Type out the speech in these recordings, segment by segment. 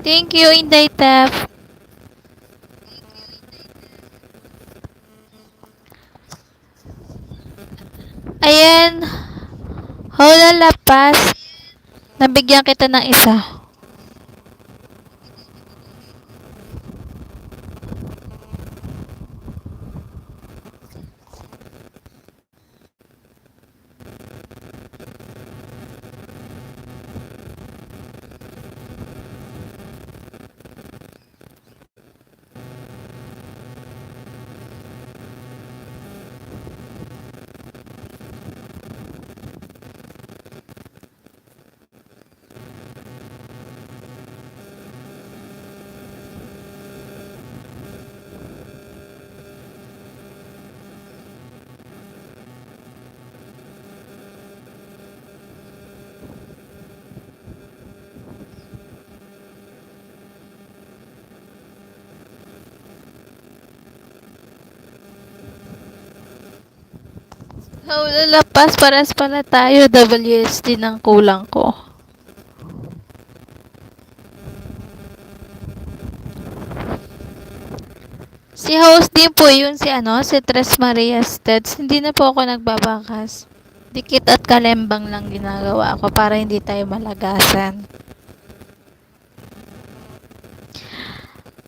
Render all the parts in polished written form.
Thank you, Inday Tef. Ayan, Hola La Paz. Nabigyan kita ng isa. Hola La Paz, paras pala tayo. WSD ng kulang ko. Si host din po yun, si Tres Marias Teds. Hindi na po ako nagbabakas. Dikit at kalembang lang ginagawa ko para hindi tayo malagasan.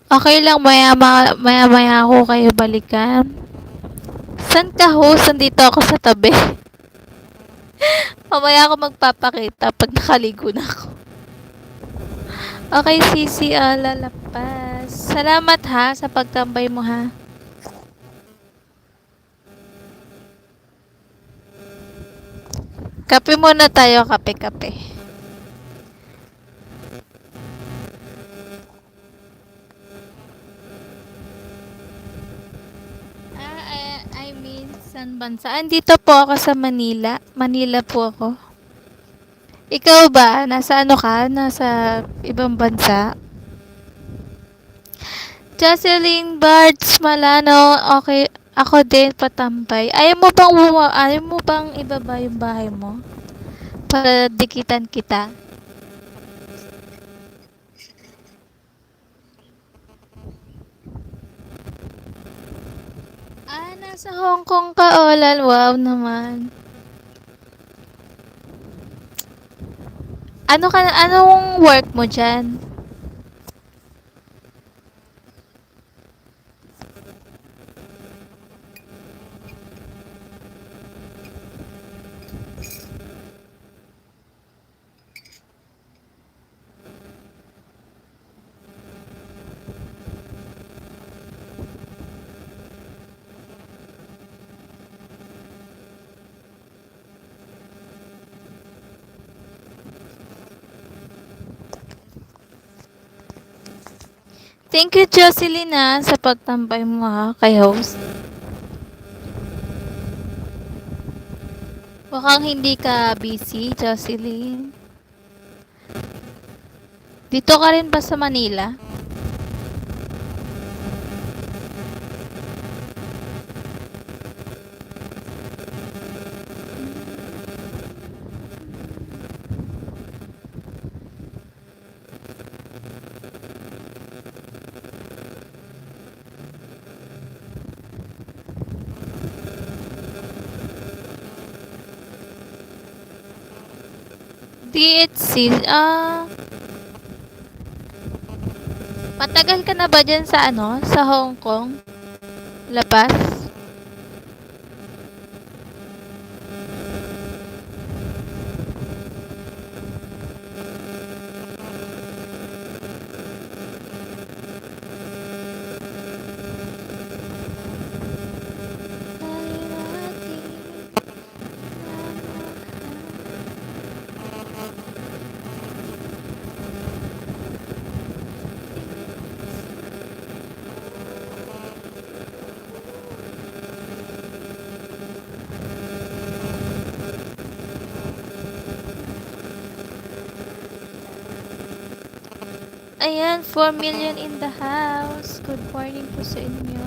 Okay lang, maya ako kayo balikan. San ka host? Nandito ako sa tabi. Mamaya ako magpapakita pag nakaligo na ako. Okay, Sisi, lalapas. Salamat ha sa pagtambay mo ha. Kape muna tayo, kape-kape. I mean, saan bansa? Andito po ako sa Manila. Manila po ako. Ikaw ba? Nasa ano ka? Nasa ibang bansa? Jocelyn Bards Malano. Okay, ako din patambay. Ayaw mo bang ibaba yung bahay mo? Para dikitan kita. Nasa Hong Kong ka, Olal. Wow naman. Anong work mo dyan? Thank you, Jocelyn, sa pagtambay mo kay host. Mukhang hindi ka busy, Jocelyn. Dito ka rin ba sa Manila? DHC, matagal ka na ba dyan sa Hong Kong? La Paz? Ayan, 4 million in the house. Good morning po sa inyo.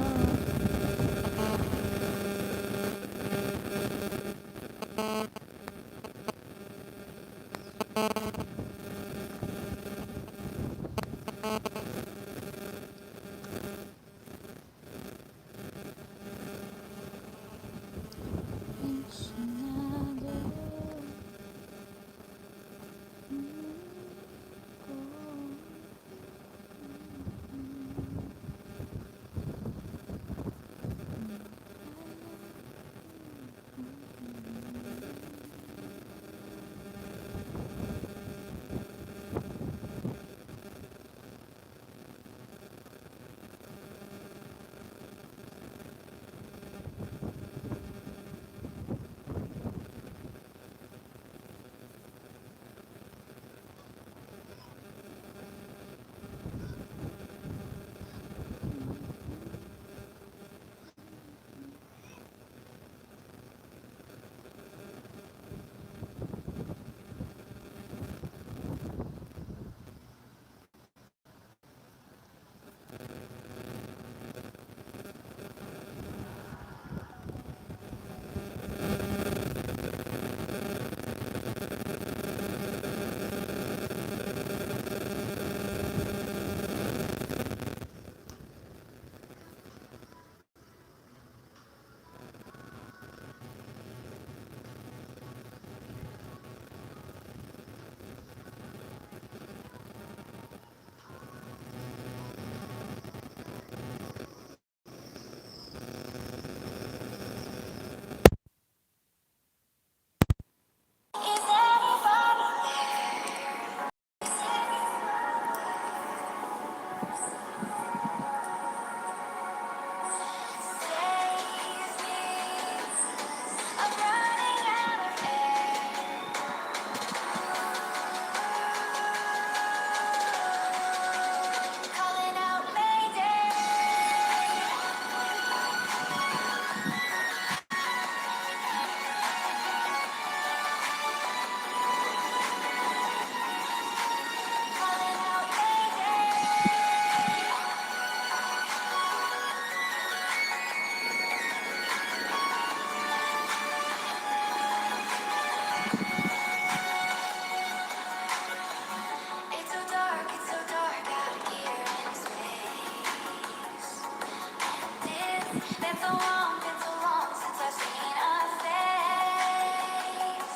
been so long since I've seen a face.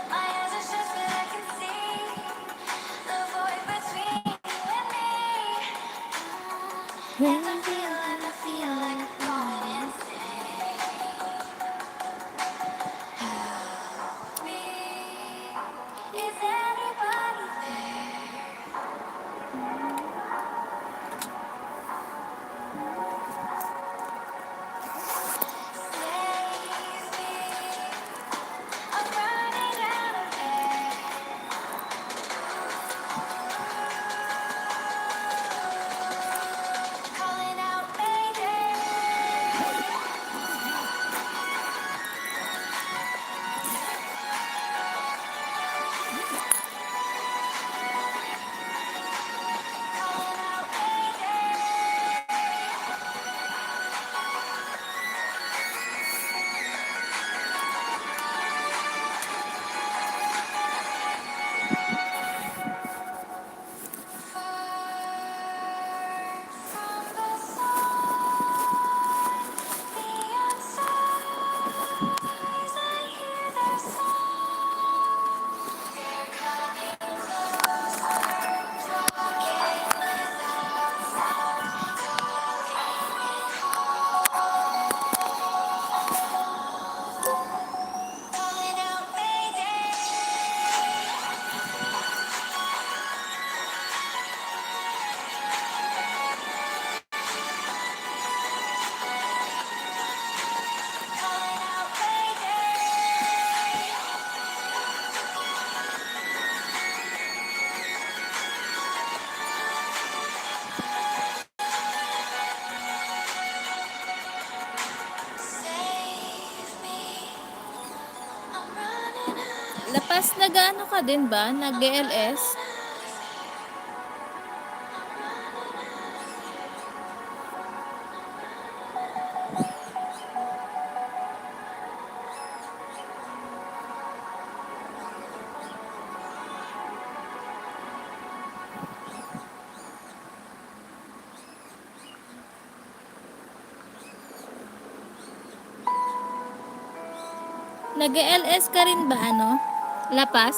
My eyes are shut, but I can see the void between you and me. And I feel like I'm going insane. Me, is anybody there? Save me, I'm running out of air. Calling out mayday. Calling out mayday. Far from the sun, beyond stars, I hear their song. They're coming closer, talking without sound, calling out mayday. Calling out mayday. Save me, I'm running out of Lapas, nag-ano ka din ba? Nag-LS? Nag-LS ka rin ba, ano? Lapas?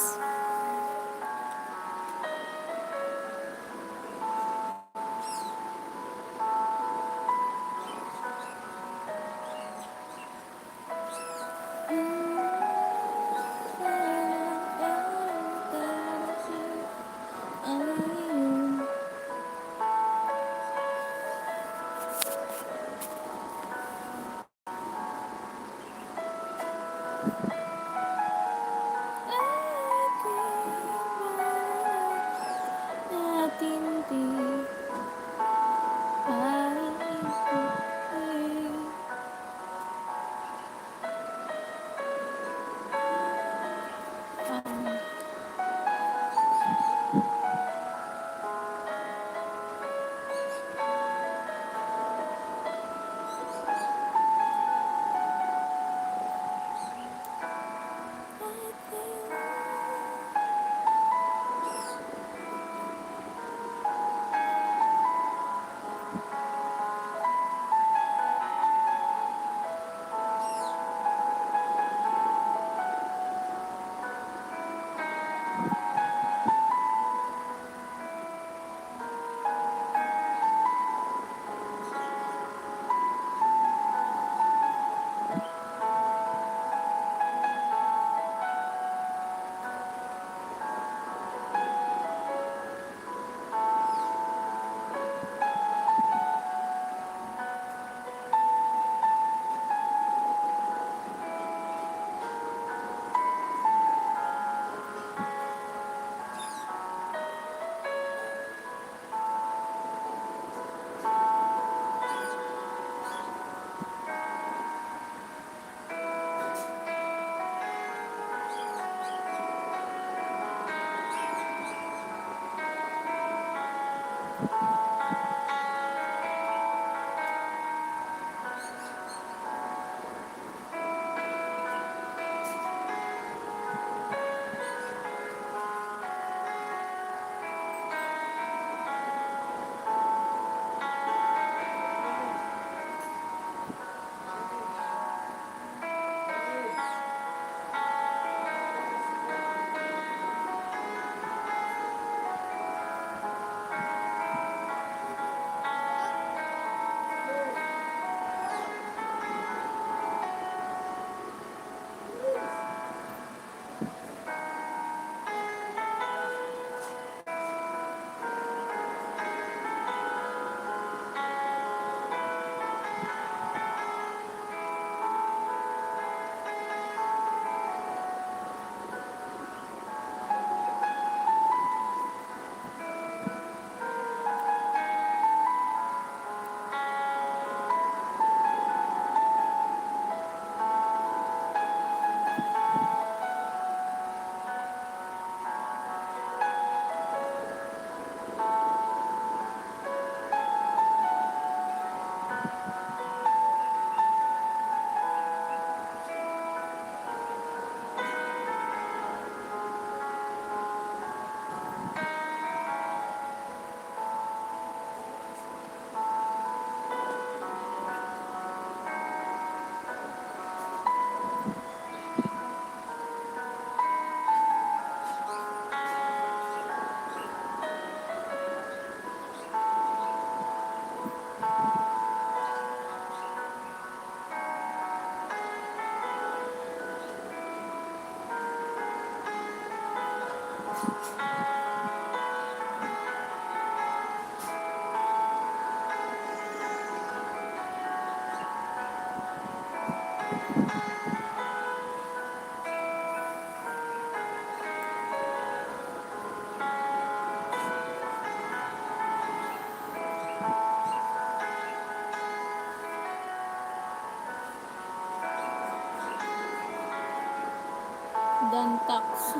isdaan tax.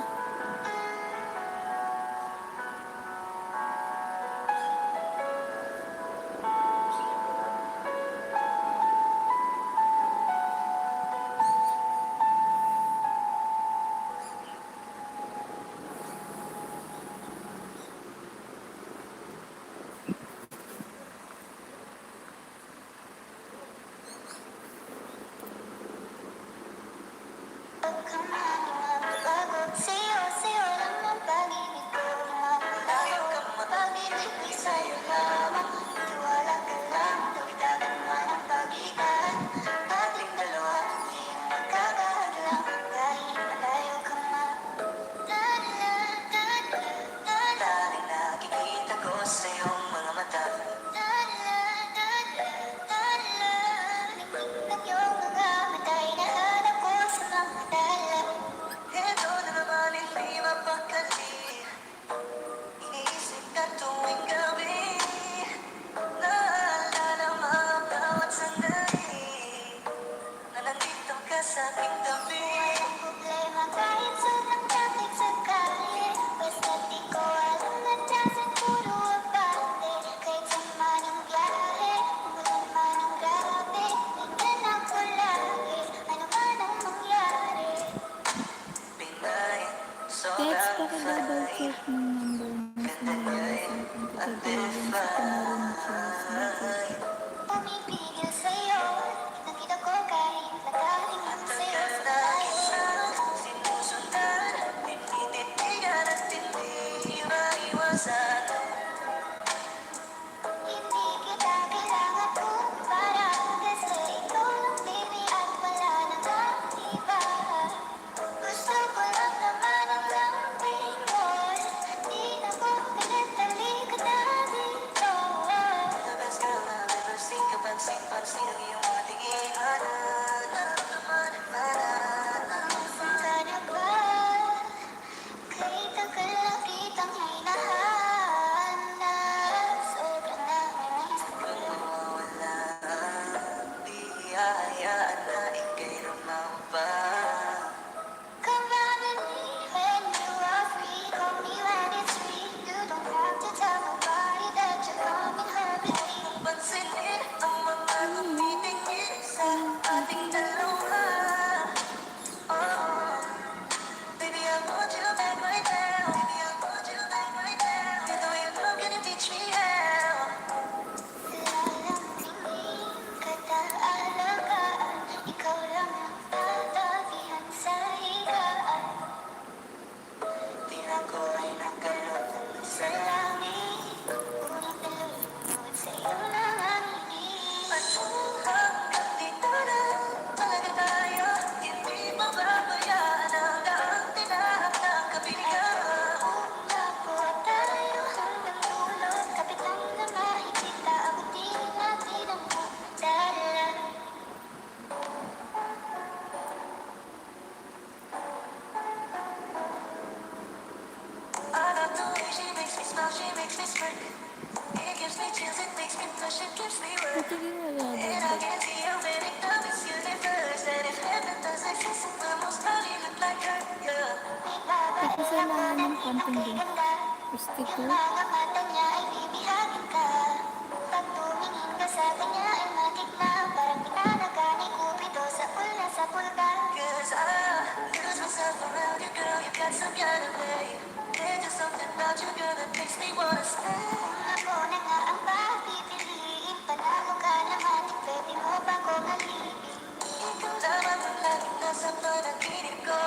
Sa'yo lang ang pag-ibig ko lumalayo. Pag-ibig ko'y sa'yo lamang. Tiwala ka lang, dagdagan man ang pag-ikan. Ating dalawa, di magkakahadlang. Kahit malayo ka man. Tanging nakikita ko sa iyong mga mata. Limig ng iyong mga mata'y nahanap ko sa mga dalaw. Ito na naman hindi mapakali. Iniisip ka tuwing gabi. Naalala mga bawat sandali na nandito ka sa aking tabi. Walang problema kahit sobrang traffic sa kalye. Basta't di ko alam na tiyasan puro abante. Kahit saan man ang biyahe, umulan man ang grabe, tingnan ako lagi, ano man ang mangyari. Pinay, Text sobrang paki-double fly. check ng number mo sa mga sa tuluyan sa pinarinig siya. Pumipigil sa'yo, nakita ko kahit lagaling ang sa'yo sa tayo. Sinusundan, tinititigan at hindi maiwasan. Hindi kita kailangan kumpara, kasi ikaw lang baby at wala nang iba. Gusto ko lang naman ang lambing mo. Di na ko pinagtalikod na dito. The best girl I've ever seen. Kapansin-pansin ang iyong mga tinginan. Nasaan ka na ba? Kahit tagal na kitang hinahanap. Sobrang namimiss ko. Kung mawawala, di hahayaan na ika'y rumamba. Come round with me when you are free. Call me when it's free. You don't have to tell nobody that you're coming home with me. Pansinin ang mga tumitingin sa ating dalawa. Oh, baby, I want you back right now. Baby, I want you back right now. You know your love can teach me how. Lalambingin kita alagaan. Ikaw lang ang tatabihan sa higaan. Tila ko ay nakalutang sa langit. Ngunit nalulunod sa'yo lang ang inis. Ano hanggang dito na talaga tayo? Hindi mababayaan ang daang tinahak ng kabiligan. Una po tayo hanggang dulo. Kapit lang na mahigit na abutin natin ang magdala. I love the way she makes me smile, she makes me smirk. It gives me chills, it makes me blush, it gives me work. Buti ginagawa And I ba? can see how many times you universe. And if heaven does exist, it will most probably look like her, yeah. Pakisalanan ng konting din. Gusti ko. Yung mga mata niya ay bibihagin ka. Pag tumingin ka sa kanya ay matigma. Parang pinalaga ni Cupido sa pulga. Cause I lose myself around you, girl. You got some kind of way. There's just something about you, girl, that makes me wanna stay. Kung ako na nga ang papipiliin, panalo ka naman, pwede mo ba kong alipin? Ikaw lamang ang laging nasa panaginip ko.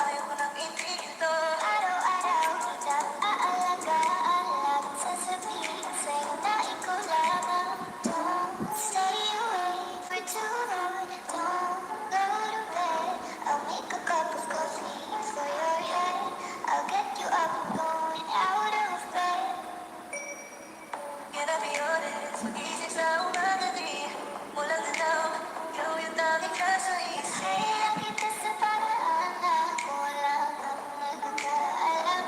Ayaw ko nang itigil to. Araw-araw kita aalagaan. Laging sasabihin sa'yo na ikaw lamang. Don't stay away for too long. Don't go to bed. I'll make a cup of coffee for your head. I'll get you up and going out of bed. Can I be honest? Mag-isip sa umaga di walang galaw. Ikaw yung tanging nasa isip. Kaya kita sa paraan na wala kang nagkakaalam.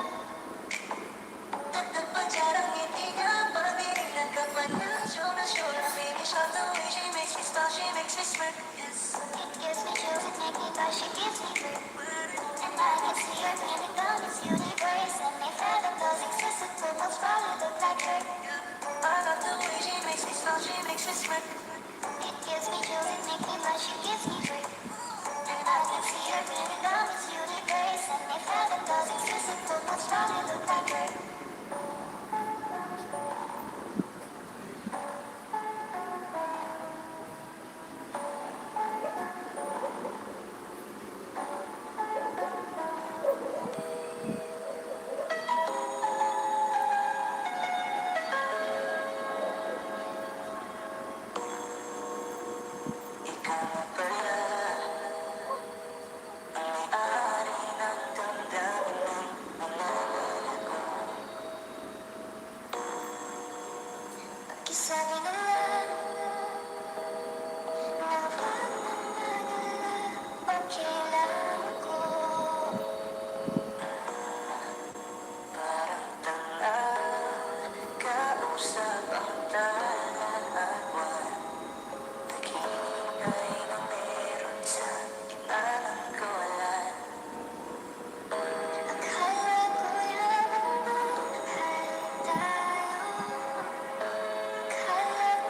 Dagdag pa dyan ang ngiti niya. Pag-inilan ka pa niya. Sure na baby shark. The way she makes me smile, she makes me smirk. Yes. It gives me chills, it makes me blush, it gives me grip. It gives me chills and makes me blush, it gives me drip. And I can see her beaming on this universe. And if heaven does exist, it took much time to look like her. Kisah ni naman, pagkailangan ko. Parang tanga, kausap ang tanawan. Naghihintay na meron sa gitna ng kawalan. Akala ko'y habang buhay tayo. Akala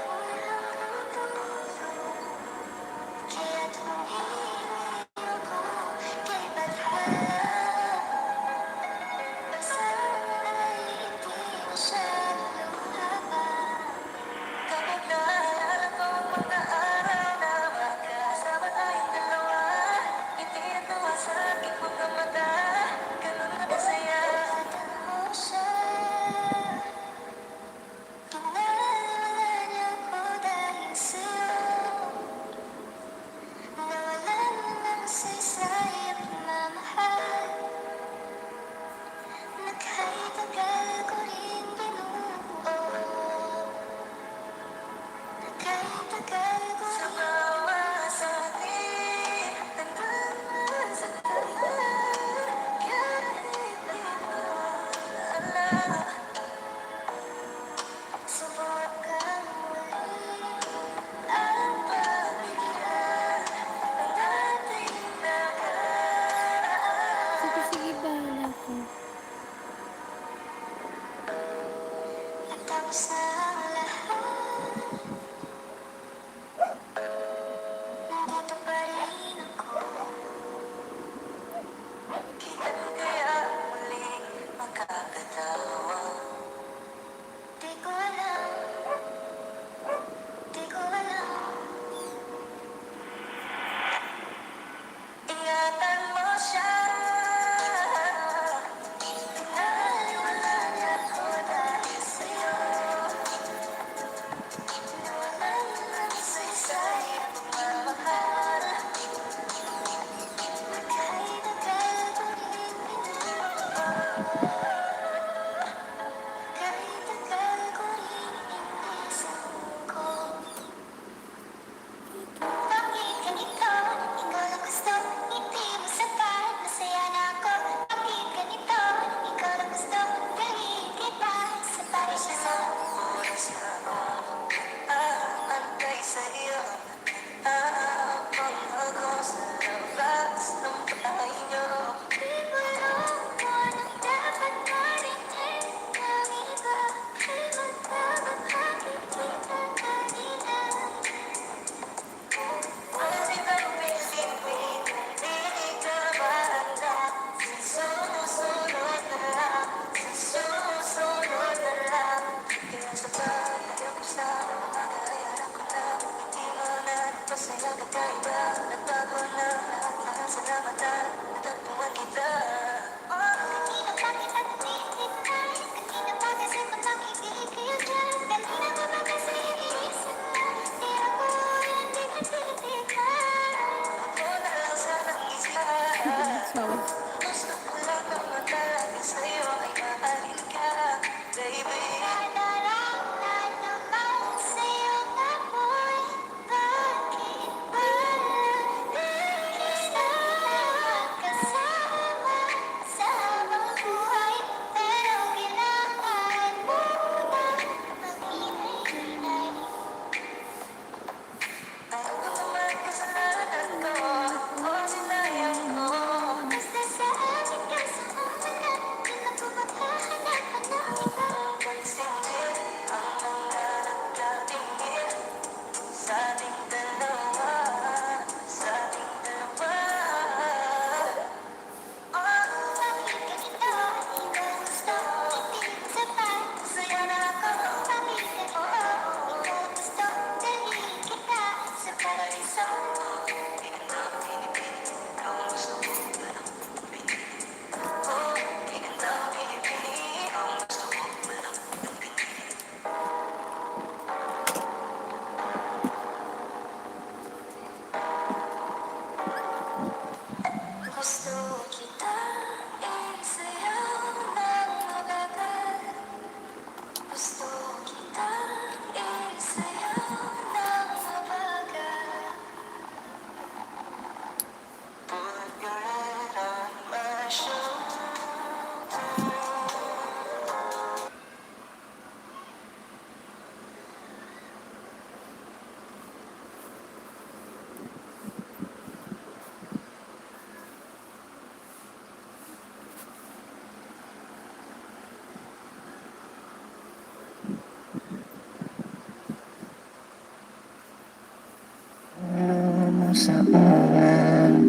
sa ulan.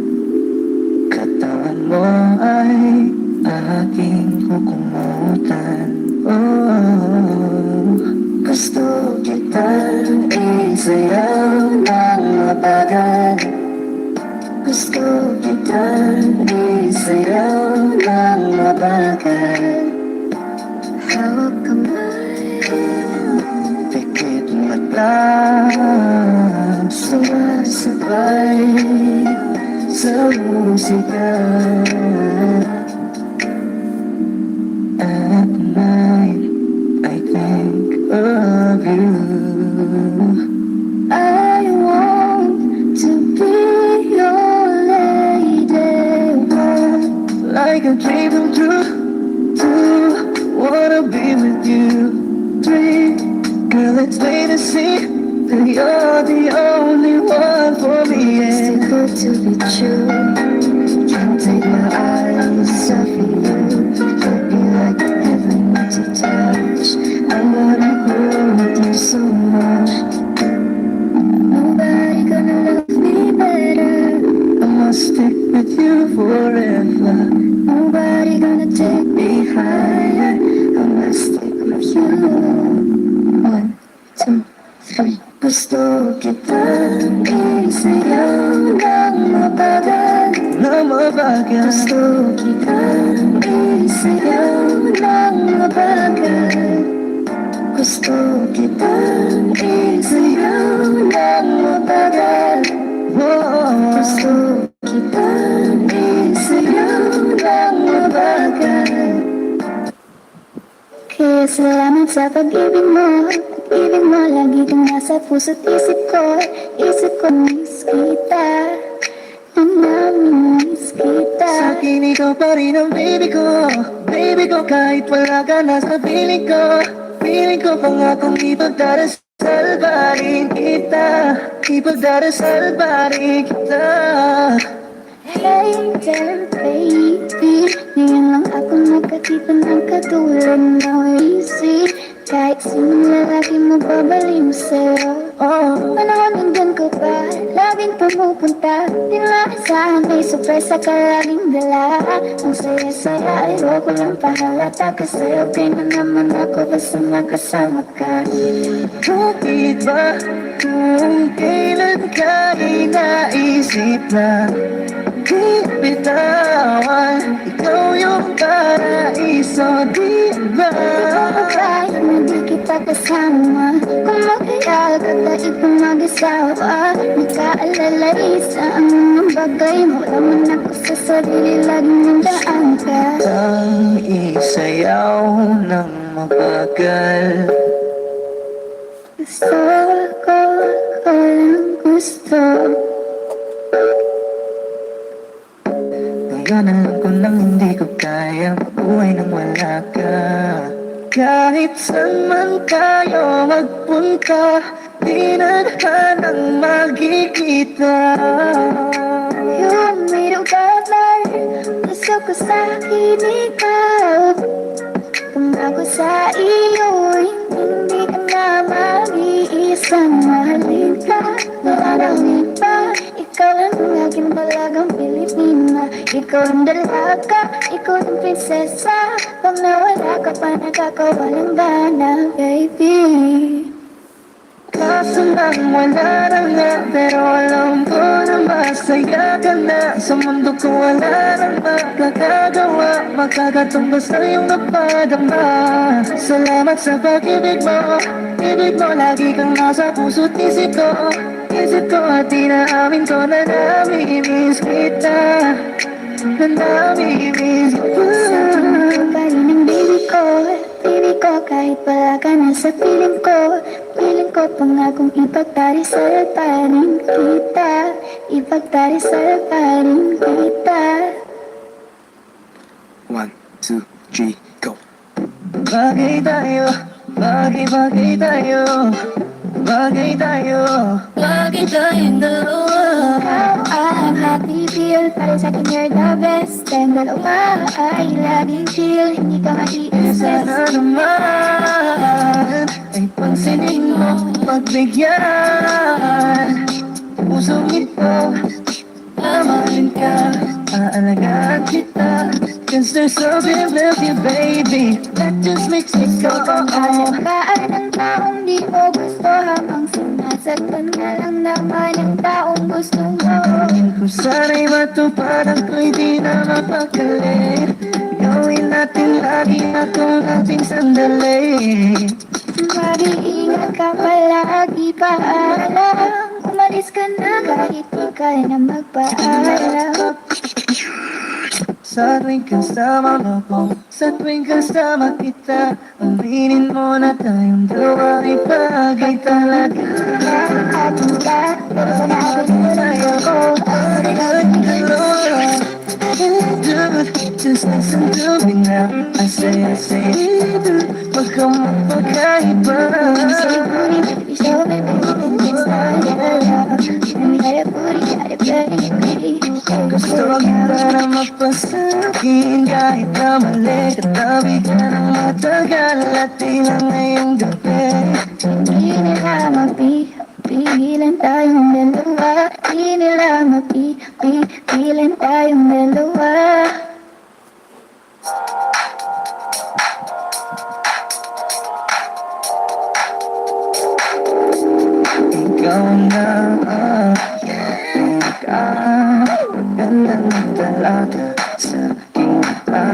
Katawan mo ay aking kukumutan. Oh, gusto kitang isayaw ng lapagan. Gusto kitang isayaw ng lapagan. Hawak kamay, pikit mata, sumasabay sa musika. At night, I think of you. I want to be your lady, like a dream come true. Two, wanna be with you. Three, girl, it's plain to see that you're the only one for me. It's too good to be true. Can't take my eyes off of you. Got me like heaven to touch. I wanna hold you so much. Nobody gonna love me better. I must stick with you forever. Nobody gonna take me higher. I must stick with you. 1, 2, 3. Gusto kitang isayaw ng mabagal. Gusto kitang isayaw ng mabagal. Gusto kitang isayaw ng mabagal. Gusto kitang isayaw ng mabagal. Kaya salamat sa pag-ibig mo. Pag-ibig mo lagi kang nasa puso't isip ko. Isip ko miss kita, namimiss kita. Sa'kin ikaw pa rin ang baby ko. Baby ko kahit wala ka na sa piling ko. Piling ko pangakong ipagdarasal pa rin kita. Ipagdarasal pa rin kita. Hey there baby, ngayon lang ako nakakita ng katulad ng easy. Kahit sinong lalaki mababaliw sa'yo. Panahon nandun ko pa, laging pumupunta. Di maasahan may sorpresa ka laging dala. Ang saya-saya ayoko lang pahalata. Kasi okay na naman ako basta magkasama ka. Bakit ba kung kailan ka inaisip na di bitawan, ikaw yung paraiso, di ba? Kapag na di kita kasama, kung mag-ial ka dahil kung mag-isawa, nagkaalalay sa mga bagay mo. Laman ako sa sarili, laging nandaan ka. Ang isayaw ng mabagal. Gusto ko lang gusto. Ngayon ko nang hindi ko kaya mabuhay nang wala ka. Kahit saan man tayo magpunta, di na hanang magkikita. You made a better, gusto ko sa'kin ikaw. Kung ako sa iyo, hindi ka na mag-iisang mahalin ka. Wala nang iba, ikaw lang ang aking balagang Pilipina. Ikaw ang dalaga, ikaw ang prinsesa. Pag nawala ka pa, nakakawalang gana, baby. Kaso lang wala na nga, pero alam ko na masaya ka na. Sa mundo ko wala nang makakagawa, makakatumbas na yung napadama. Salamat sa pag-ibig mo, ibig mo lagi kang nasa puso't isip ko. Isip ko at inaamin ko na nami-miss kita. Na nami-miss kita. Sa pa rin ang baby ko, baby ko kahit wala ka na sa piling ko. Piling ko pangakong ipagdarisal pa rin kita. Ipagdarisal pa rin kita. 1, 2, 3, go. Bagay tayo, bagay tayo. Bagay tayo, bagay tayong dalawa. Ikaw ang happy feel, para sa'kin you're the best. Tayong dalawa ay laging chill, hindi ka ma-i-stress. Sana naman ay pansinin mo, pagbigyan. pusong ito. Mamahalin ka, aalagaan kita, 'cause there's something left you, baby, that just makes me go, oh, oh. Alagaan ng taong di mo gusto habang sinasaktan ka lang naman ang taong gusto mo. Kung sana'y matupad ang ko'y di na mapakali, gawin natin lagi na kung ating sandali. Mag-iingat ka palagi, paalam. Umalis ka na kahit di ka na magpaalam. Sa tuwing kasama mo ko, sa tuwing kasama kita, aminin mo na tayong dalawa ay bagay talaga. Ating ka, pero sa natin mo sa'yo ko. Ating dalawa, dude, just listen to me now. I say, dude, wag kang magpagkaiba. Say booty, baby, show me, baby, then get started. Show me how to booty, how to play, baby. Gusto kita na magpasakin kahit na mali. Katabi ka ng matagal at ilang ngayong gabi. Hindi nila mapipigilan tayong dalawa. Hindi nila mapipigilan tayong dalawa. Ikaw na ganda na talaga sa aking mata.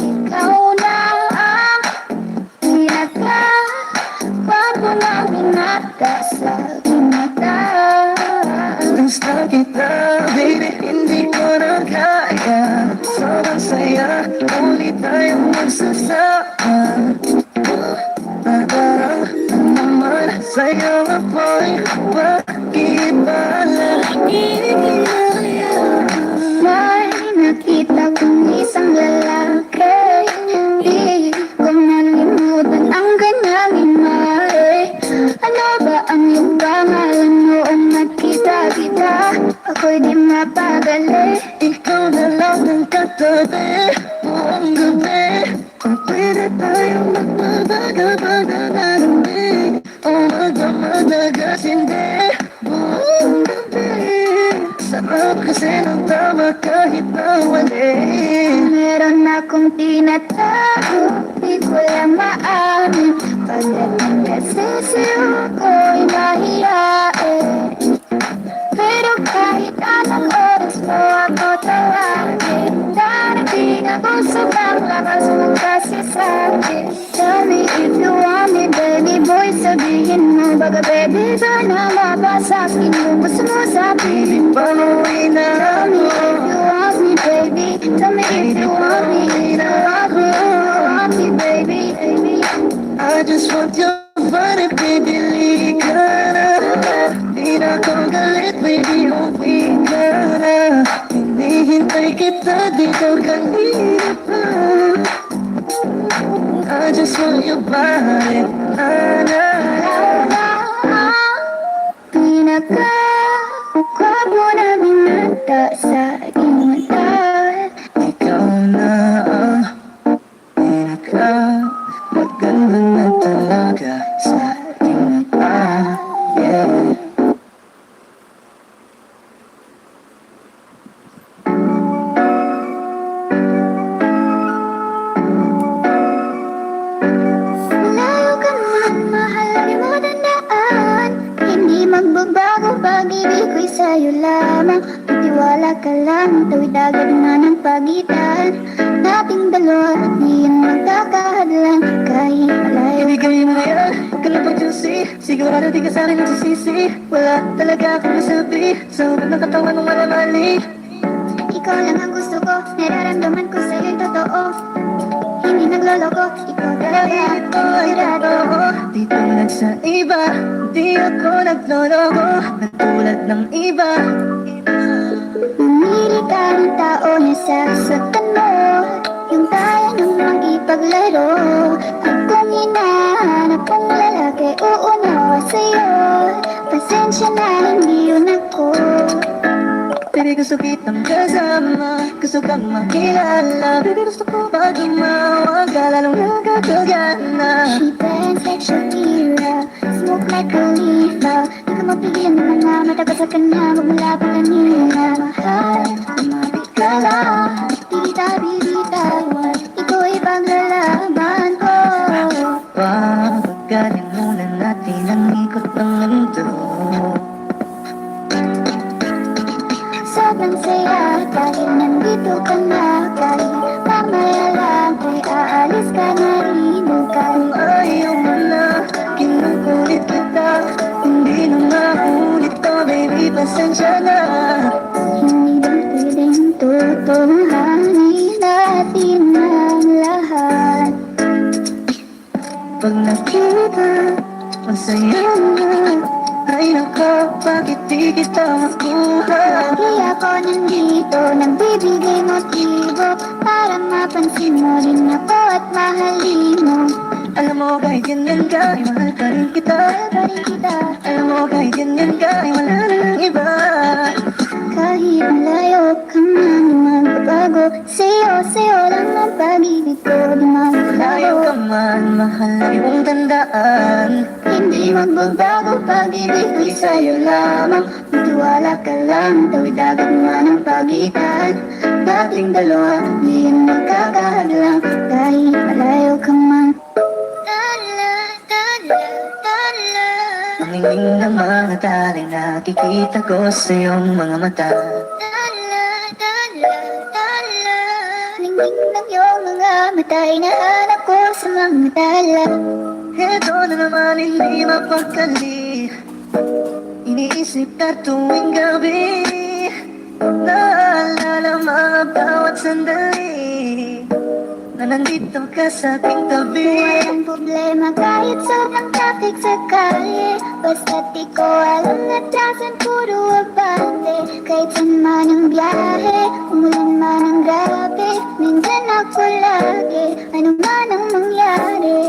Ikaw na ang pinaka bago na binata sa aking mata. Gusto kita, baby, hindi ko na kaya. Sobrang saya, ulit tayong magsasama. Nadarang naman sa'yo ako'y pag-ibala. May nakita kong isang lalaki, di ko malimutan ang kanyang imahe. Ano ba ang iyong pangalan noong nakita kita? Ako'y di mapagali. Ikaw na lang ang katabi buong gabi. Kung pwede tayong magpapagapag-alamig o magmamadagas, hindi buong gabi. Sarap kasi ng tama kahit na wali. Meron akong tinatago, di ko lang maamin. Pagdating kasi sa'yo ko'y mahihain. Pero kahit anong oras mo ako tawagin, darating ako sobrang lakas mo kasi sa'kin. Tell me if you want me, baby boy, sabihin mo. Baga pwede ka na mapasakin kung gusto mo sabihin. Pauwi na Tell me if you want me, baby. Tell me if you want me, if you want me, if you want me, baby, baby. I just want your body, baby, lika na. Di na ako galit, baby, uwi ka na. Hinihintay kita dito kanina pa. I just want your body, na. Pinaka Kwapo na binata sa aking mata. Ikaw na ang pinaka maganda na talaga sa aking mata, yeah. Malayo ka man, mahal di mo tandaan. Hindi magbabago pag-ibig ko'y sa'yo lamang. Magtiwala ka lang, tawid agad na ng pagitan nating dalawa, di yan magkakahadlan. Kahit malayo Ibigay mo na yan, kalapag juicy. Sigurado di ka sa'kin nagsisisi. Wala talaga akong masabi sa ugat ng katawan ng wala mali. ikaw lang ang gusto ko, nararamdaman ko sa'yo'y totoo. Hindi nagloloko, ikaw talaga Ito ay totoo, di tulad sa iba. Di ako nagloloko, katulad ng iba. Mamili ka ng tao na sasaktan mo, yung kaya namang ipaglaro. At kung hinahanap kong lalaki, uunawa sa'yo. Pasensya na, hindi yun ako. Baby, gusto kitang kasama, gusto kang makilala. Baby, gusto ko pa tumawag ka, lalong nagkakagana. She dance like Shakira, smoke like Khalifa. Di ka mapigilan ng mga mata ko sa kanya. Magmula pa kanina, mahal, lumapit ka lang. Di kita bibitawan, ikaw ay paglalaban ko. Pagkaling muna natin ang ikot ng mundo. Sobrang saya dahil nandito ka na. Kahit mamaya lang ay aalis ka na rin. Kung ayaw mo na, kinukulit kita. Hindi na maulit to, baby, pasensya na. Hindi ba pwedeng tutuhanin natin ang lahat? Pag nakita, masaya na. Ay nako, bakit di kita makuha? Lagi ako nandito, nagbibigay motibo para mapansin mo rin ako at mahalin mo. Alam mo kahit ganyan ka, ay mahal pa rin kita. Alam mo kahit ganyan ka, ay wala na ng iba. Kahit malayo ka man magbabago, sa'yo lang ang pag-ibig ko di Layo ka magbago. man, mahal na iyong tandaan. Hindi magbabago, pag-ibig ko'y sa'yo lamang. Magtiwala ka lang, tawid agad man ang pagitan. Dating dalawa, di yan magkakahadlang. Kahit malayo ka man. Ang hinging ng mga tali, nakikita ko sa iyong mga mata. Ningning ng iyong mga mata, hinahanap ko sa mga tala. Ito na naman hindi mapagkali. Iniisip ka tuwing gabi. Naalala mga bawat sandali na nandito ka sa aking tabi. Walang problema kahit sobrang traffic sa kalye. Basta't di ko alam na dasan puro abante. Kahit saan man ang biyahe, umulan man ang grabe, nandyan ako lagi, ano man ang mangyari.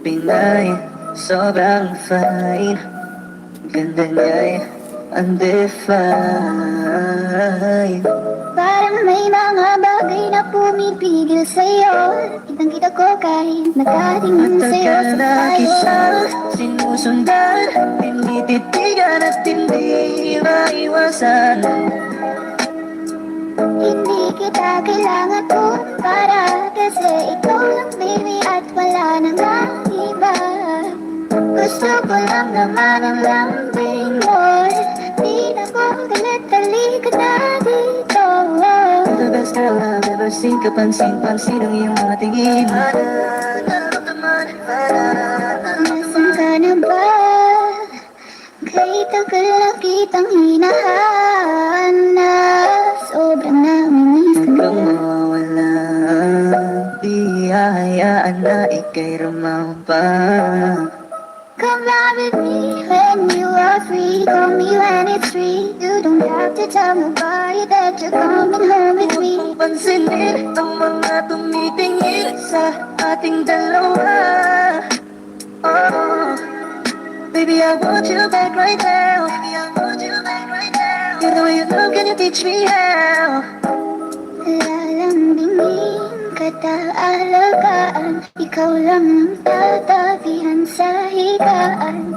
Pinay, sobrang fine. Ganda niya'y undefined. Parang may mga bagay na pumipigil sa'yo. Kitang-kita ko kahit nakatingin Matagal sa'yo sa na tayo. kitang sinusundan, tinititigan at hindi maiwasan. Hindi kita kailangan ko para kasi ikaw lang baby at wala nang iba. Gusto ko lang naman ang lambing mo. Di na ko galit, halika na dito. The best girl I've ever seen. Kapansin-pansin ang iyong mga tingin. Nasaan ka na ba? Kahit tagal na kitang hinahanap, sobrang naminis ka Kung na. mawala, di hahayaan na ika'y rumampa. Come lie with me when you are free. Call me when it's free. You don't have to tell nobody that you're coming home with me. Huwag mong pansinin ang mga tumitingin sa ating dalawa. Oh, baby, I want you back right now. You know you love, can you teach me how? Lalambingin kita alagaan, ikaw lang ang tatabihan sa higaan.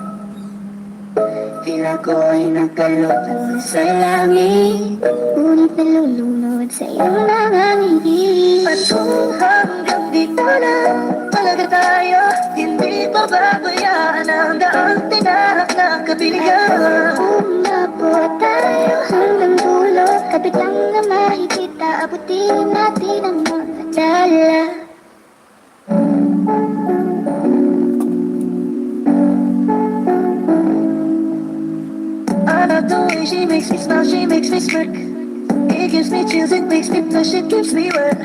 Tila ko ay nakalutang sa langit. Ngunit nalulunod sa iyong nangangingin. At kung hanggang dito lang talaga tayo, hindi pa babayaan ang daang tinahak na kabiligan. Una po tayo hanggang dulo, kapit lang na makikita, abutin natin ang mga dala. I love the way she makes me smile, she makes me smirk. It gives me chills, it makes me blush, it keeps me wet.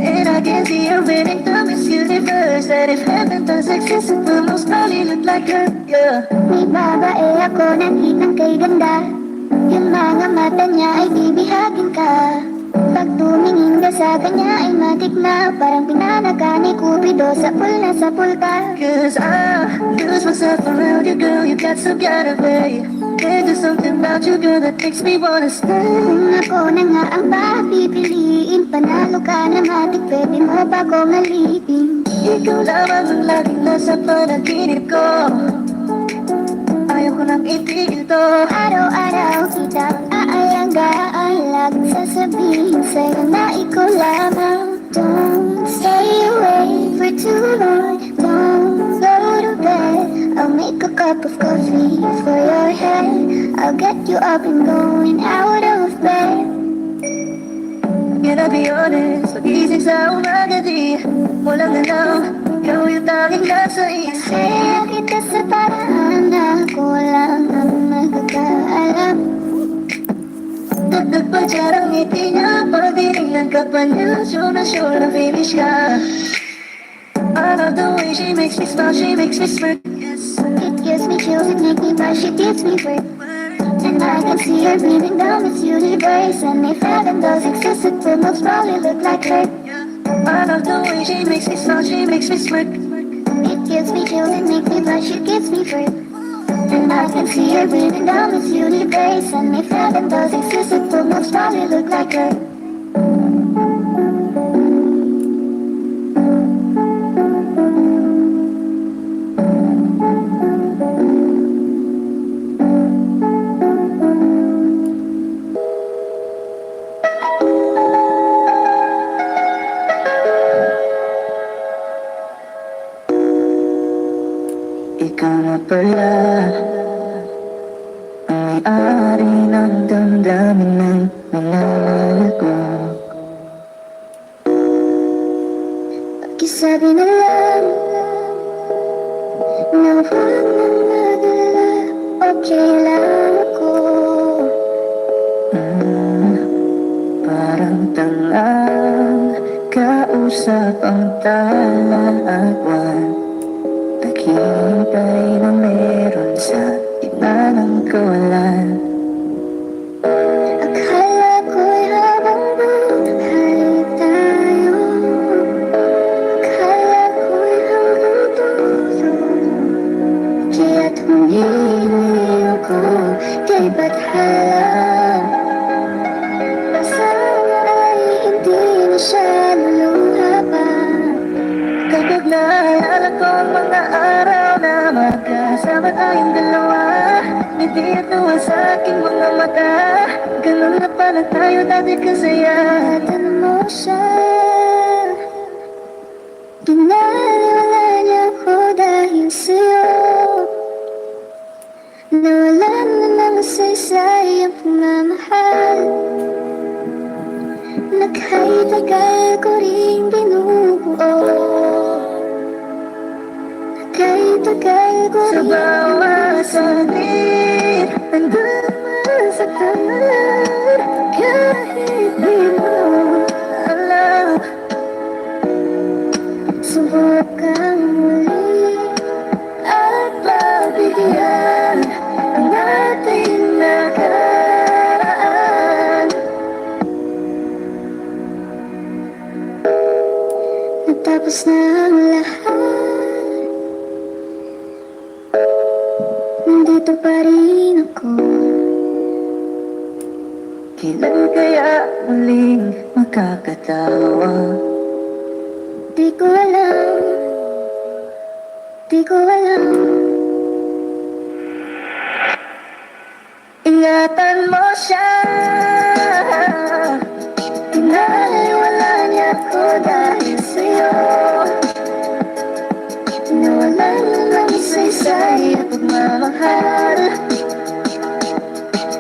And I can see her winning the Miss Universe. That if heaven does exist, it will most probably look like her, yeah. May babae ako ng hitang kay ganda. Yung mga mata niya ay bibihagin ka. Pag tumingin ka sa kanya ay matik na, parang pinanaga ni Cupido sa pool na sa pool ka. Cause I lose myself around you, girl, you got some kind of way. There's just something about you, girl, that makes me wanna stay. Kung ako na nga ang papipiliin, panalo ka na matik, pwede mo ba kong alipin? Ikaw lamang ang laging nasa panaginip ko. Ayaw ko nang make a cup of coffee for your head. I'll get you up and going out of bed. Can I be honest? Pag-isip sa umaga di mo lang alam, ikaw yung tanging nasa isip. Masaya kita sa paraan na ako lang ang magkakaalam. Dagdag pa dyan ang ngiti niya, pag tinignan ka pa niya, sure na finish ka. I love the way she makes me smile, she makes me smirk. It gives me chills, it makes me blush, it gives me work. And I can see her breathing down this universe. And if heaven does exist, it will most probably look like her. I love the way she makes me smile, she makes me smirk. It gives me chills, it makes me blush, it gives me work. And I can see her breathing down this universe. And if heaven does exist, it will most probably look like her. Ikaw na pala ang may-ari ng damdamin ng minamahal ko. Pakisabi na lang na huwag nang mag-alala, okay lang ako. Parang tangang kausap ang talagwan. Naghihintay na meron sa gitna ng kawalan. Akala ko'y habang buhay tayo, akala ko'y hanggang dulo. Kaya't humihingi ako kay Bathala. Sana ay hindi na siya luluha pa. Kapag naalala ko ang mga araw na magkasama tayong dalawa, ngiti at tuwa sa aking mga mata. Ganun na pala tayo dati kasaya. Ingatan mo siya. Ginaliwala niya ako dahil sa'yo. Nawalan na ng saysay ang pagmamahal. Nagkay-tagal ko rin binubuo. Nagkay-tagal ko Sa rin bawat sanit, nandun masaktan. Kahit di mo alam, Subukan muli at pagbigyan ang ating nakaraan. Natapos na ang lahat. Nandito pa rin ako. Kailan kaya muling makakatawa? Di ko alam. Di ko alam. Ingatan mo siya. Pinaliwala niya ako dahil sa'yo. Nawalan na ng saysay at pagmamahal.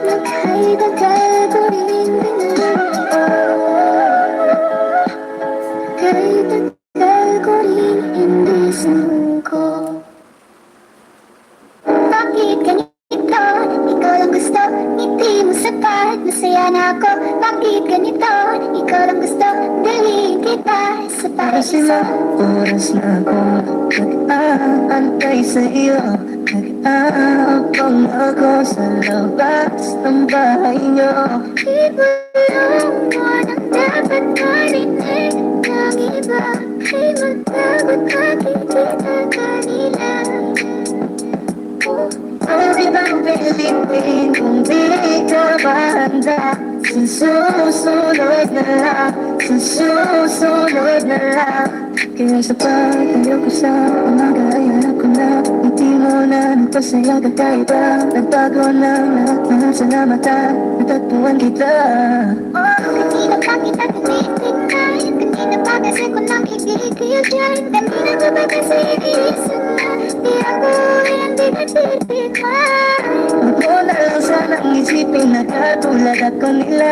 Nagkay-tagal ko rin binubuo. Nagkay-tagal ko rin hindi sinuko. Bakit ganito? Ikaw lang gusto, ngiti mo sapat, masaya na ako. Bakit ganito? Ikaw lang gusto, dalhin kita sa Para sila oras na ako nag-aantay sa iyo. Nag-aabang ako sa labas ng bahay niyo. Ibulong mo nang dapat marinig ng iba. Ay magtagot makikita kanila. Pwede bang pilitin kung di ka ba handa? Sa susunod na lang, sa susunod na lang. Kaya sa pagtayo ko sa umaga ay hanap ko na ngiti mo na nagpasaya ka kahit ba nagbago ng lahat na salamat at natagpuan kita. Kanina pa kita tinitingnan, kanina pa kasi ko nang ibigay dyan. Kanina pa ba kasi iniisip na Di ako hindi natitikman. Ako na lang sanang isipin na katulad ako nila.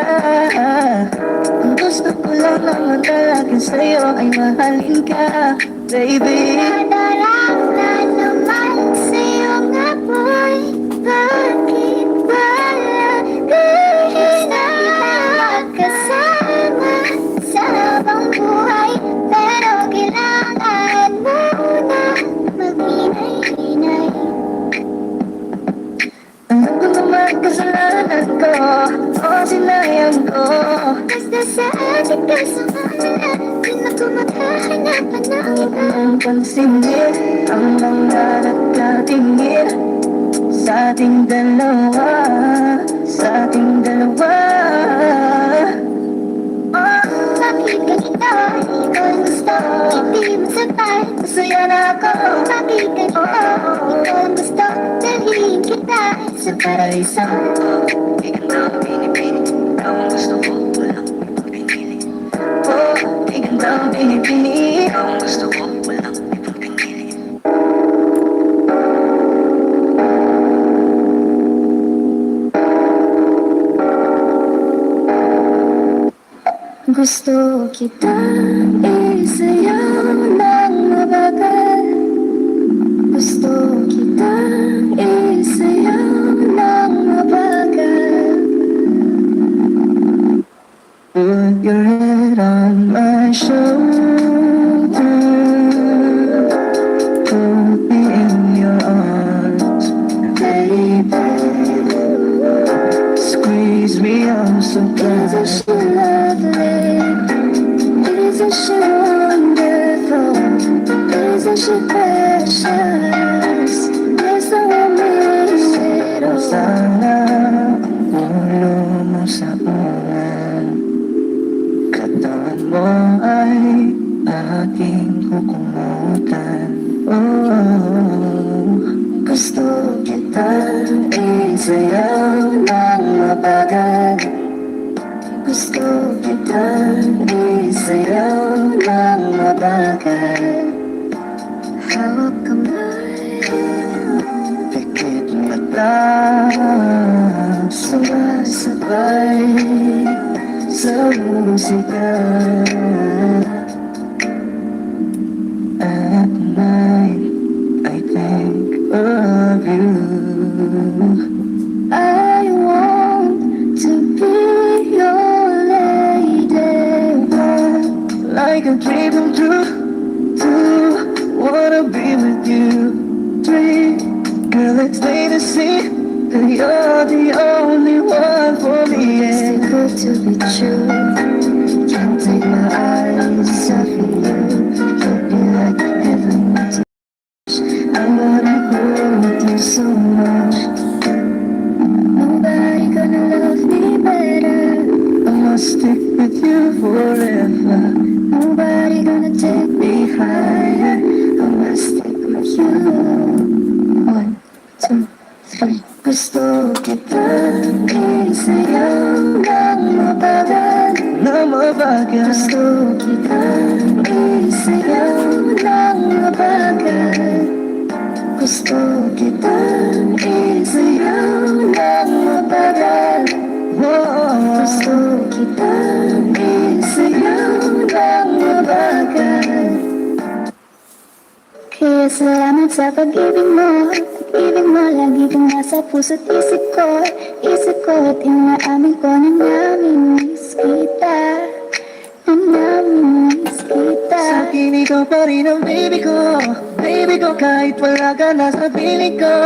Ang gusto ko lang naman talaga sa'yo ay mahalin ka, baby. Nadarang na naman sa'yo nga boy. Bakit ba lagi na magkasama sa habang buhay? Pero kailangan mo na mag-inay-inay. Alam ko naman kasalanan ko, o sinayang ko. Basta sa ating kasamahan, di na ko maghahanap ng iba. Ang pansinin ang mga nagkatingin sa ating dalawa, sa ating dalawa. Bakit ganito? Ikaw ang gusto, hindi mo sapat. Masaya na ako. Bakit ganito? Ikaw ang gusto, dalhin kita sa paraiso. Iganda ang pinipili, ikaw ang gusto ko, walang ibang pinili. Oh, iganda ang pinipili, ikaw ang gusto ko, walang ibang pinili. Gusto kita isayaw ng mabagal. Gusto kita isayaw ng mabagal. Put your head on my shoulder, hold me in your arms, baby. Squeeze me up so Isn't tight. she lovely? Isn't she wonderful? Isn't she precious? There's no one makes it all. Sana ulo mo sa ulan, katawan mo ay aking kukumutan. Oh, Gusto kita isayaw ng mabagal. Gusto kita isayaw ng mabagal. Hawak kamay, pikit mata, sumasabay sa musika. At night, I think of you. I want to be your lady. Like a dream come true, two, wanna be with you. Three, girl, it's late to see that you're the only one for me. It's too Yeah. good to be true. Can't take my eyes off of you. You'll be like heaven to touch. I wanna grow with you so much. Nobody gonna love me better. I must stick with you forever. Nobody gonna take me higher. I must stick with you. 1, 2, 3. Gusto kita isayaw ng mabagal. Na mabagal, Gusto kita isayaw ng mabagal. Gusto kita isayaw ng mabagal. oh, Gusto kita isayaw ng mabagal. Kaya salamat sa pag-ibig mo. Pag-ibig mo, lagi kang nasa puso't isip ko. Isip ko at inaamin ko na namimiss kita. Na namimiss kita. sa akin ikaw pa rin ang baby ko. Baby ko, kahit wala ka na sa piling ko.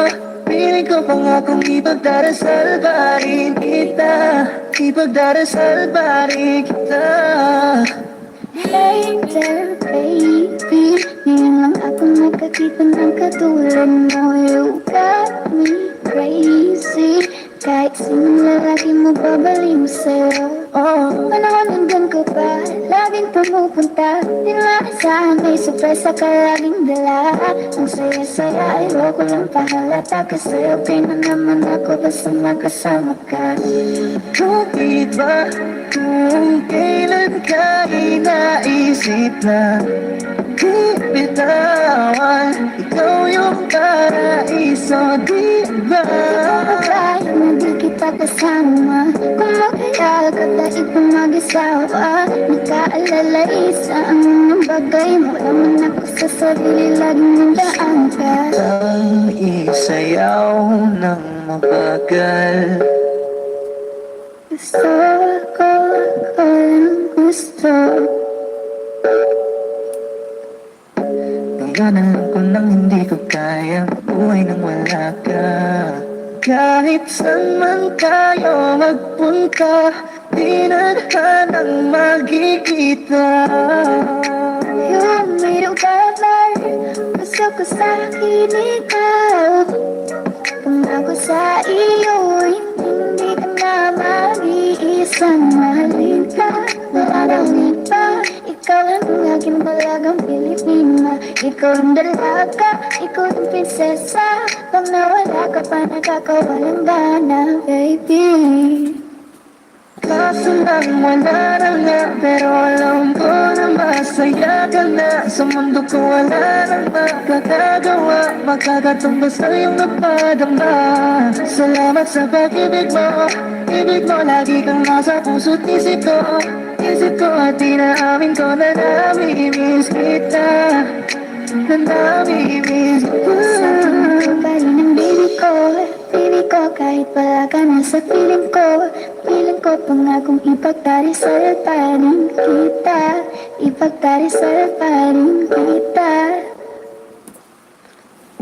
Piling ko pangakong ipagdarasal pa rin kita. Ipagdarasal pa rin kita. Later, baby, ngayon lang ako nakakita ng katulad mo. You got me crazy. Kahit sinong lalaki mo, babaliw sa'yo. Oh, Panahon hanggang ka pa, laging pumupunta. Di maasahan, may sorpresa ka laging dala. Ang saya-saya, ayoko lang pahalata. Kasi okay na naman ako basta magkasama ka. bakit ba kung kailan ka inaisip na di bitawan. Ikaw yung paraiso, di ba? Kahit na di kita kasama, kung mag-alala ka dahil kung mag-isawa, nagkaalala isa ang mga bagay. Malaman ako sa sarili, laging nandaan ka. Ang isayaw ng mabagal. Gusto ko lang gusto. Hangganan ko nang hindi ko kaya buhay nang wala ka. Kahit saan man tayo magpunta, di na tanang magkikita. Yung mayroong kabar, gusto ko sa akin ikaw. Kung ako sa iyo, hindi ka na mag-iisang mahalin ka. Wala nang iba, ikaw lang ang aking balagang Pilipina. Ikaw ang dalaga, ikaw ang prinsesa. Pag nawala ka pa, nakakawalang gana, baby. Kaso lang wala na nga, pero alam ko na masaya ka na. Sa mundo ko wala nang makakagawa, makakatumbas sa iyong napadama. Salamat sa pag-ibig mo, ibig mo lagi kang nasa puso't isip ko. Isip ko at inaamin ko na nami-miss kita, na nami-miss Sa kita. bali ng baby ko, kahit wala ka na sa piling ko pangakong ipagdarisal pa rin kita, ipagdarisal pa rin kita.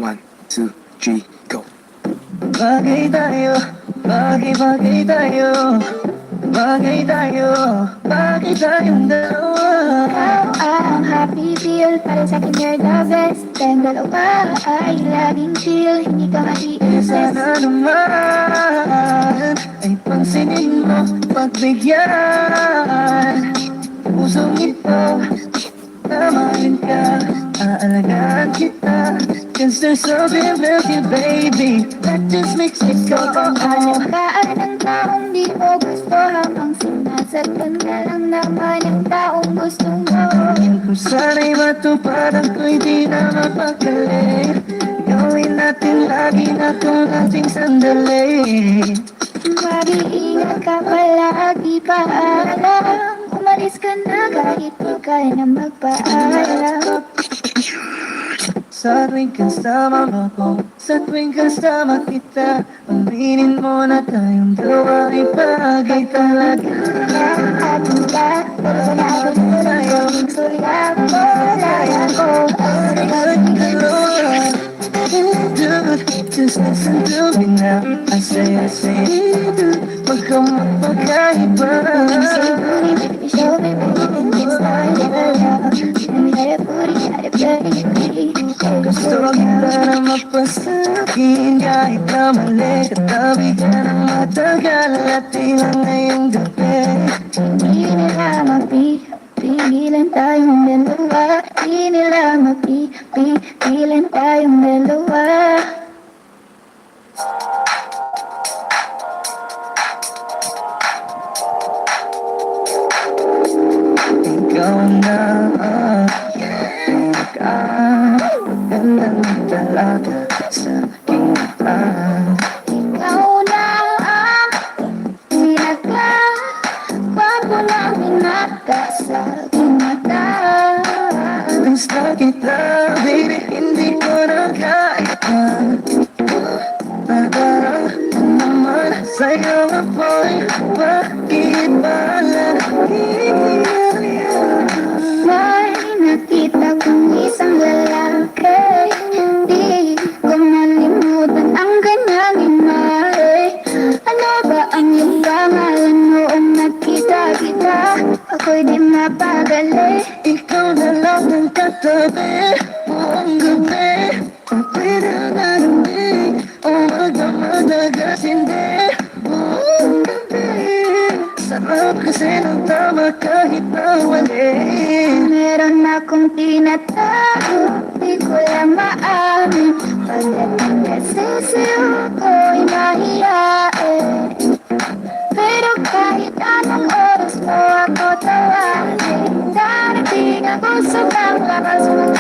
1, 2, 3, go. Bagay tayo, bagay tayo, bagay tayo, bagay tayong dalawa. Ikaw ang happy feel, para sa akin you're the best. Tayong dalawa ay laging chill, hindi ka maiinis. Sana naman ay pansinin mo, pagbigyan. Pusong ito, tamarin ka, aalagaan kita. Cause there's something about you, baby, that just makes me go Alagaan ng taong di mo gusto, habang sinasaktan ka lang naman ang taong gusto mo. Kung sana'y matupad ako'y di na mapakali. Gawin natin lagi na itong ating sandali. Mag-iingat ka palagi, paalam. Umalis ka na kahit di ka na magpaalam. Sa tuwing kasama mo ko, sa tuwing kasama kita, aminin mo na tayong dalawa ay bagay talaga. Ating ka, pero sa natin mo na yung surya ko, laya ko. Ating dalawa, dude, just listen to me now. I say, dude, wag kang magpagkaiba. Show me, baby, it's not your love. Let me try to put it, try to play it. Gusto kita na mapasakin kahit na mali. Katabi ka ng matagal at ilang ngayong gabi. Hindi nila mapipigilan tayong dalawa. Hindi nila mapipigilan tayong dalawa. Ikaw na ganda ng talaga sa aking mata. Ikaw na ang pinagkakwapo na binata sa aking mata. Gusto kita, baby, hindi ko na kaya. Nadaraan naman sa'yo ako'y bakit ba lagi? May nakita kong isang lalaki, hindi ko malimutan ang kanyang imahe. Ano ba ang iyong pangalan noong nakita kita? Ako'y di mapagali. Ikaw na lang ang katabi buong gabi. Pwede na lamig o magdamadagas hindi buong gabi. Sarap kasi ng tama kahit na wali. Meron akong tinatago, di ko lang maamin. Pagdating kasi sa'yo ko'y mahihain. Pero kahit anong oras mo ako tawagin, darating ako sa lakas mo.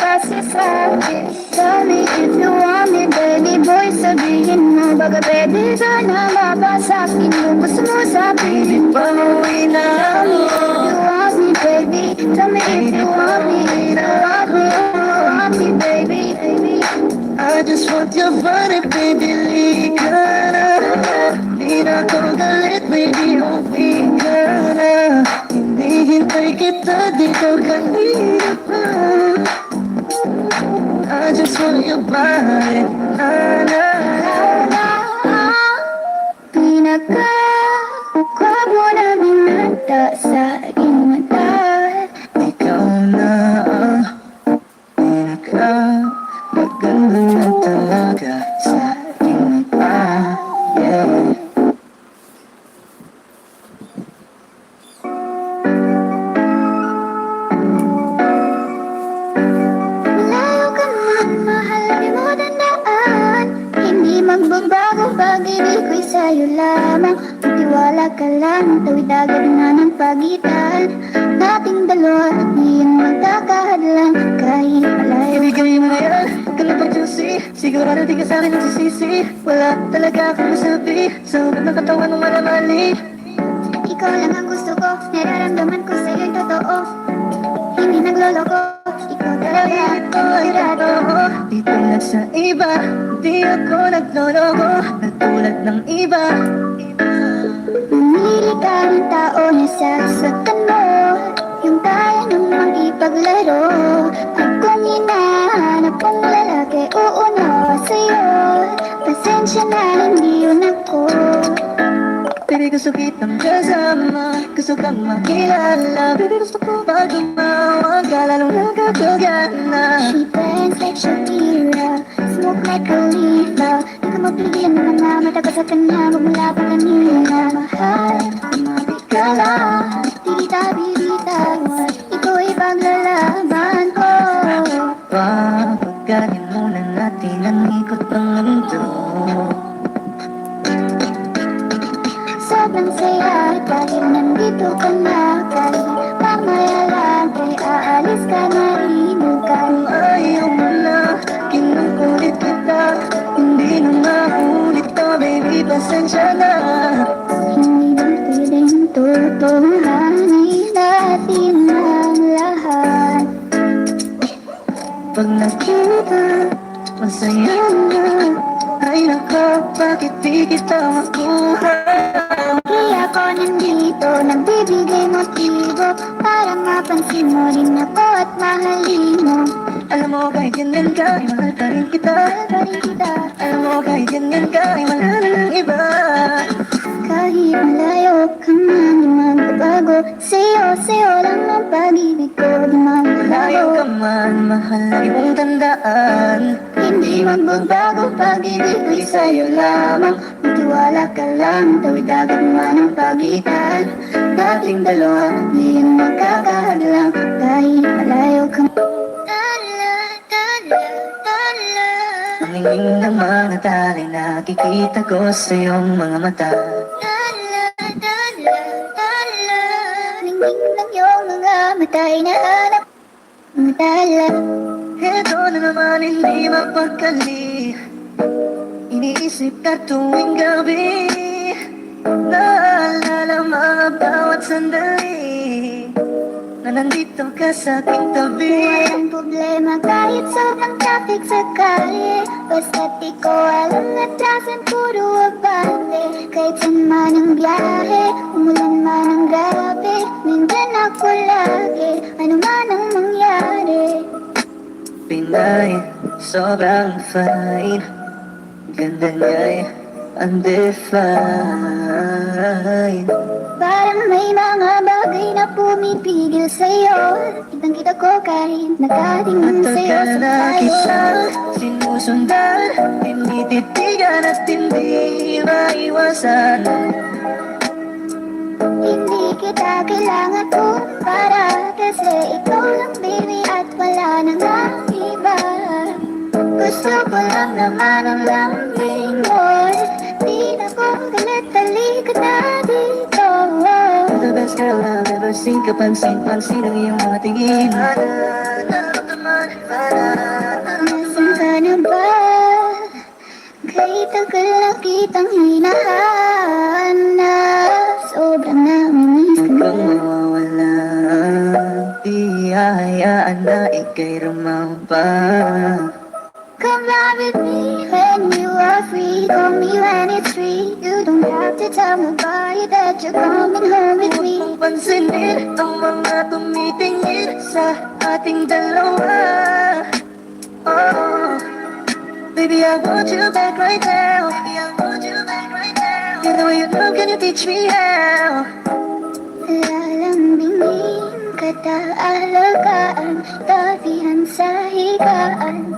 Baka pwede sana mapasakin kung gusto mo sa piling. Pauwi na ako. You want me, baby. Tell me if you want me. You want me, baby. I just want your body, baby, lika na. Di na ako galit, baby, uwi ka na. Hinihintay kita dito kanina pa. I just want your body, na na. Pinaka-ukap mo na binata sa aking mata. Ikaw na ang pinaka-maganda na talaga sa aking mata. Yeah. Malayo ka man, mahal di mo tandaan. Hindi magbabago pag-ibig ko'y sa'yo lamang. Magtiwala ka lang, tawid agad na ng pagitan. Nating dalawa, di yan magkakahadlang. Kahit malayo. Ibigay mo na yan, kalapang juicy. Sigurado di ka sa'kin nagsisisi. Wala talaga akong masabi sa ugat ng katawan ng malamali. Ikaw lang ang gusto ko, nararamdaman ko sa'yo'y totoo. Hindi nagloloko, ikaw talaga Ito ay totoo, di tulad sa iba. Di ako nagloloko, natulad ng iba. Mamili ka ng tao na sasaktan mo, yung kaya namang ipaglaro. At kung hinahanap kong lalaki, uunawa sa'yo. Pasensya na, hindi yun ako. Baby, gusto kitang kasama, gusto kang makilala. Baby, gusto ko pag tumawag ka, lalong nagkakagana. She dance like Shakira, smoke like Khalifa. Di ka mapigyan ng mga mata ko sa kanya, magmula pa kanina. Mahal, umabi ka lang, bibita-bibita. Ikaw ay paglalaban ko. Pagkain muna natin ang ikot ng mundo. Sobrang saya dahil nandito ka na. Kahit mamaya lang ay aalis ka na rin. Huwag Kung ayaw mo na, kinukulit kita. Hindi na maulit to, baby, pasensya na. hindi ba pwedeng tutuhanin natin ang lahat? Pag nakita, masaya na. Ay nako, bakit di kita makuha? Kaya ako nandito, nagbibigay motibo para mapansin mo rin ako at mahalin mo. Alam mo kahit ganyan ka, ay mahal pa rin kita. Mahal pa rin kita. Alam mo kahit ganyan ka, ay wala na ng iba. Kahit malayo ka man, di magbabago. Sa'yo lang ang pag-ibig ko, di Malayo ka magbabago. man, mahal lagi mong tandaan. Hindi magbabago pag-ibig ko'y sa'yo lamang. Magtiwala ka lang, tawid agad man ang pagitan. Dating dalawa, di yan magkakahadlang. Kahit malayo ka man. Ang ingin ng mga tali, nakikita ko sa iyong mga mata. Ningning ng iyong mga mata'y nahanap mga tala. Ito na naman hindi mapagkali. Iniisip ka tuwing gabi. Naalala mga bawat sandali na nandito ka sa aking tabi. Walang problema kahit sobrang traffic sa kalye. Basta't di ko alam atrasan, puro abante. Kahit saan man ang biyahe, umulan man ang grabe, nandyan ako lagi, ano man ang mangyari. Pinay, sobrang fine. Ganda niya'y undefined. Parang may mga bagay na pumipigil sa'yo. Kitang-kita ko kahit nakatingin Matagal sa'yo sa na tayo. kitang sinusundan, tinititigan at hindi maiwasan. Hindi kita kailangan kumpara, kasi ikaw lang baby at wala nang ang iba. Gusto ko lang naman ang lambing mo. Di na ko galit, halika na dito. The best girl I've ever seen. Kapansin-pansin ang iyong mga tingin. Nasaan ka na ba? Kahit Matagal na kitang hinahanap, sobrang namimiss ko. Kung mawawala, di hahayaan na ika'y rumampa. Come lie with me when you are free. Call me when it's free. You don't have to tell nobody that you're coming home with me. Huwag mong pansinin ang mga tumitingin sa ating dalawa. Oh, baby, I want you back right now. Baby, I want you back right now. You know you love, can you teach me how? Lalambingin kita, alagaan, tabihan sa higaan.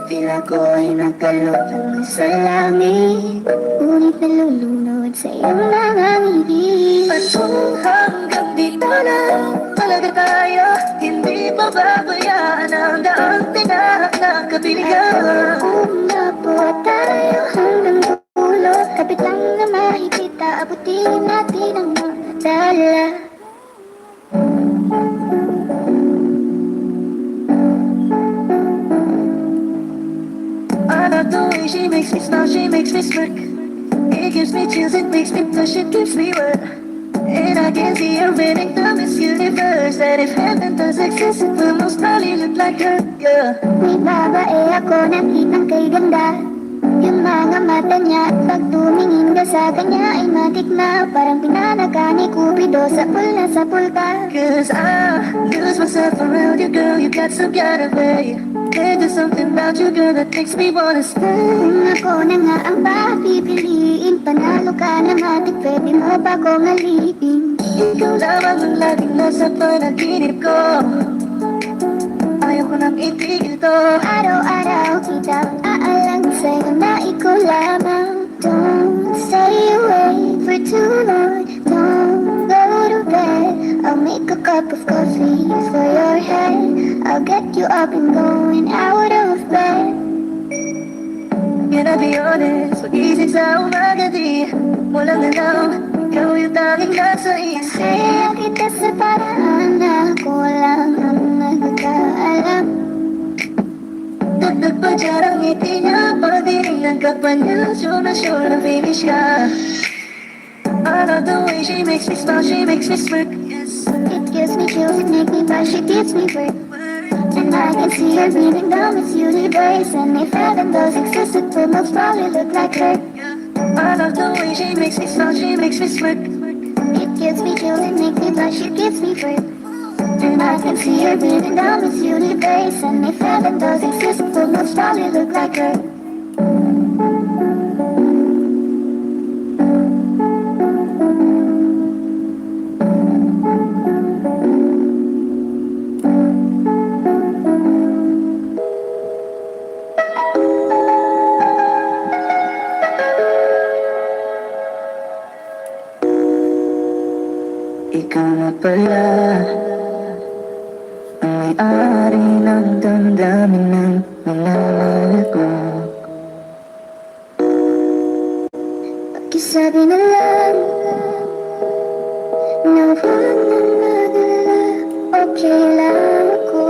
Tila ko ay nakalutang sa langit, Ngunit nalulunod sa iyong mga ngiti. at kung hanggang dito na talaga tayo, hindi pababayaan ang daang tinahak na kabiligan. Umabot tayo hanggang dulo, kapit lang na mahigit, aabutin natin ang magdala. I love the way she makes me smile, she makes me smirk. It gives me chills, it makes me blush, it gives me work. And I can see her winning the Miss Universe. That if heaven does exist, it will most probably look like her, yeah. May babae ako nakitang kay ganda. Yung mga mata niya, pag tumingin ka sa kanya ay matik na. Parang pinanaga ni Cupido sa pool na sa pulta. Cause I lose myself around you, girl, you got some kind of way. And there's something about you, girl, that makes me wanna stay. Kung ako na nga ang papipiliin, panalo ka na matik, pwede mo ba kong alipin? Ikaw lamang ang laging nasa panaginip ko. Ayaw ko nang itigil to. Araw-araw kitang aalang sa'yo na ikaw lamang. Don't stay away for too long, don't go to bed. I'll make a cup of coffee for your head. I'll get you up and going out of bed. Can I be honest? Pag-isip sa umaga di mo lang alam, ikaw yung tanging nasa isip. Kaya kita sa paraan na ako lang ang nagkakaalam. Dagdag pa dyan ang ngiti niya, pagdiringan ka pa niya, sure na finish ka. I love the way she makes me smile, she makes me smirk, yes. It gives me chills, it makes me blush, it gives me work. And I can see her breathing down this universe. And if heaven does exist, it will most probably look like her. I love the way she makes me smile, she makes me smirk. It gives me chills, it makes me blush, it gives me work. And I can see her breathing down this universe. And if heaven does exist, it will most probably look like her. Ikaw na pala ang may-ari ng damdamin ng minamahal ko. Pakisabi na lang na huwag na mag-alala, okay lang ako.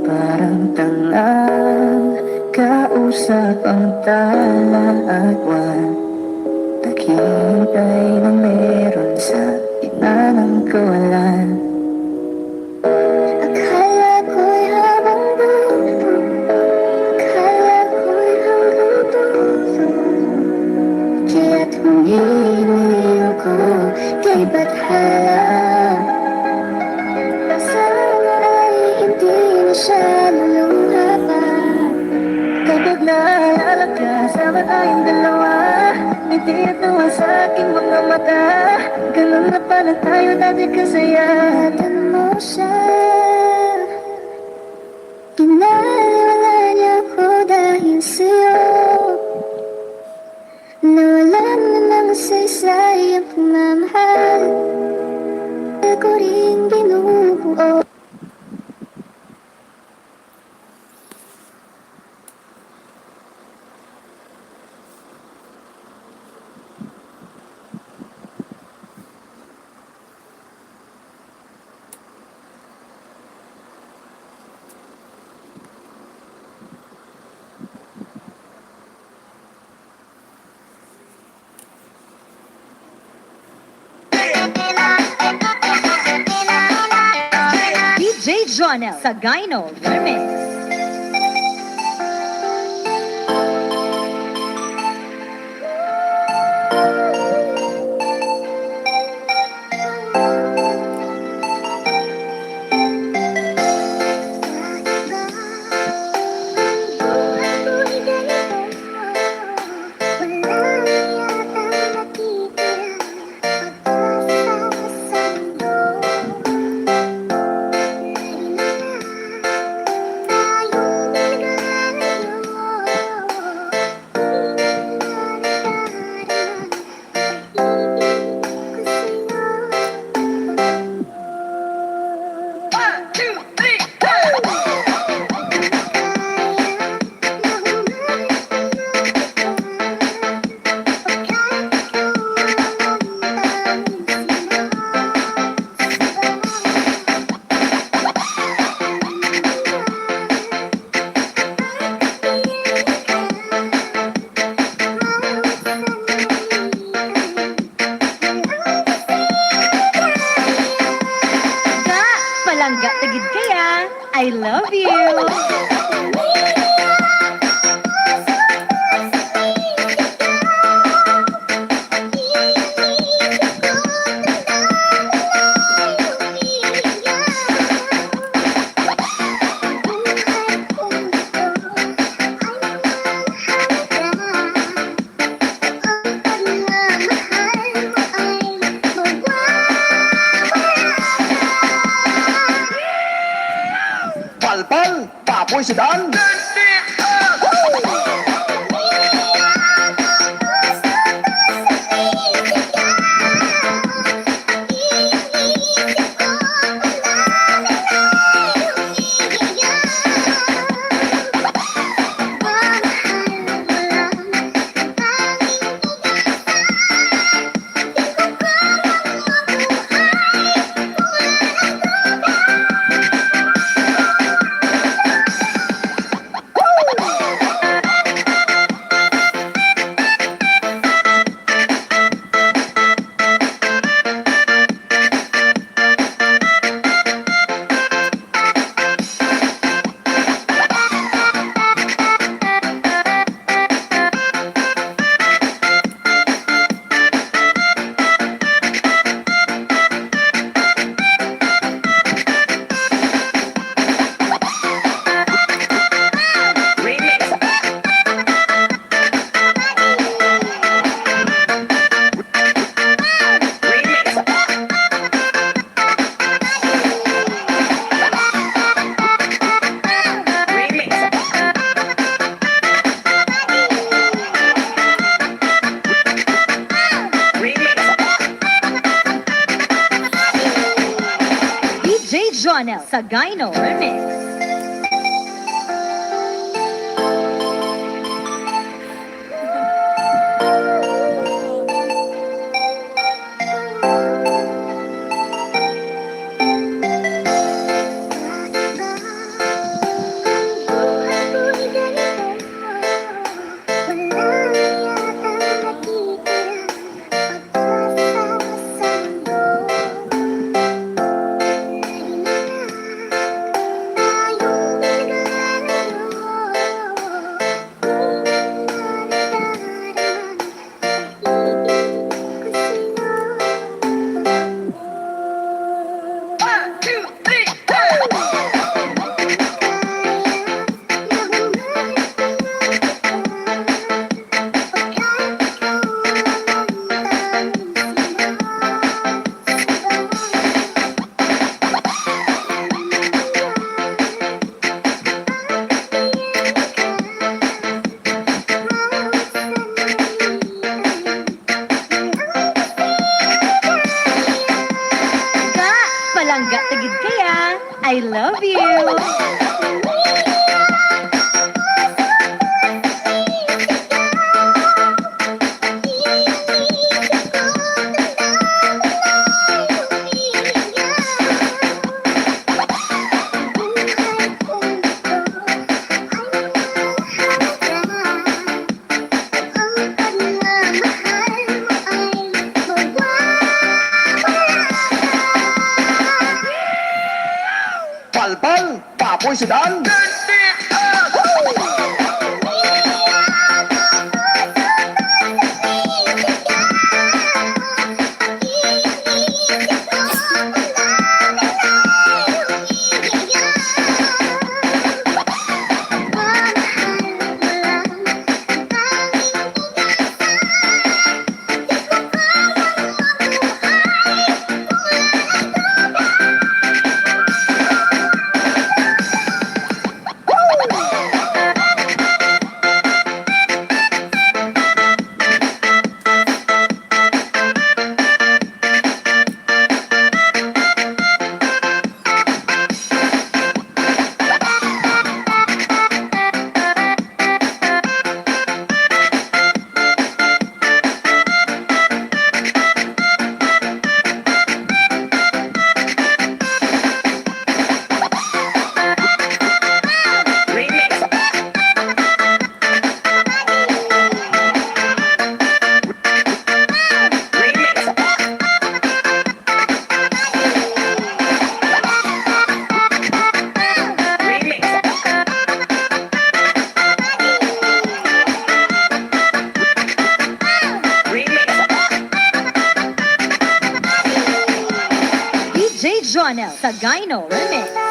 Parang tangang kausap ang tala at buwan. Naghihintay na meron sa gitna ng kawalan. Akala ko'y habang buhay, akala ko'y hanggang dulo. Kaya't humili ako kay Bathala. Sana ay hindi na siya luluha pa. Kapag naalala ka, sama tayong dalawa, ngiti at tuwa sa aking mga mata. Ganun na pala tayo dati kasaya. Ingatan mo siya, ginaliwala niya ako dahil sa'yo. Nawalan na ng saysay ang pagmamahal, ako rin binubuo. Jonel sa Gyno Remix. Palangga tagid kaya, I love you! Palpal, papoy isdaan. Jonel sa Gyno Remix. Palangga tagid kaya, I love you! Palpal, Papoy Sedan. DJ Jonel sa Gyno Remix.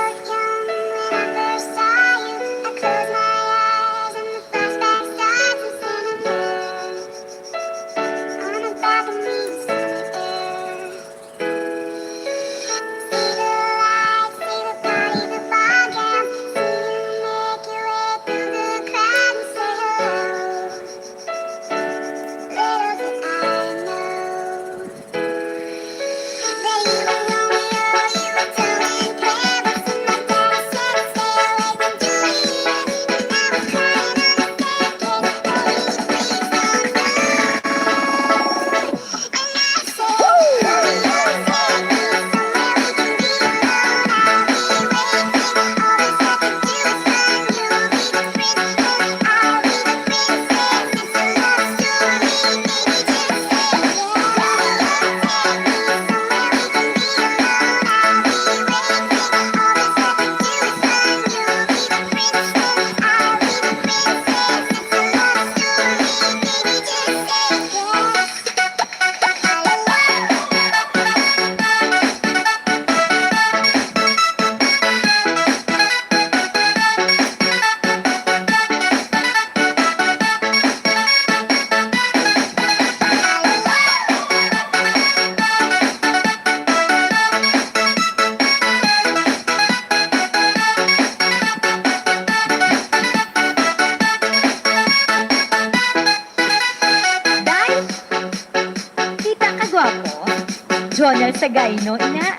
Jonel sa Gyno, ina.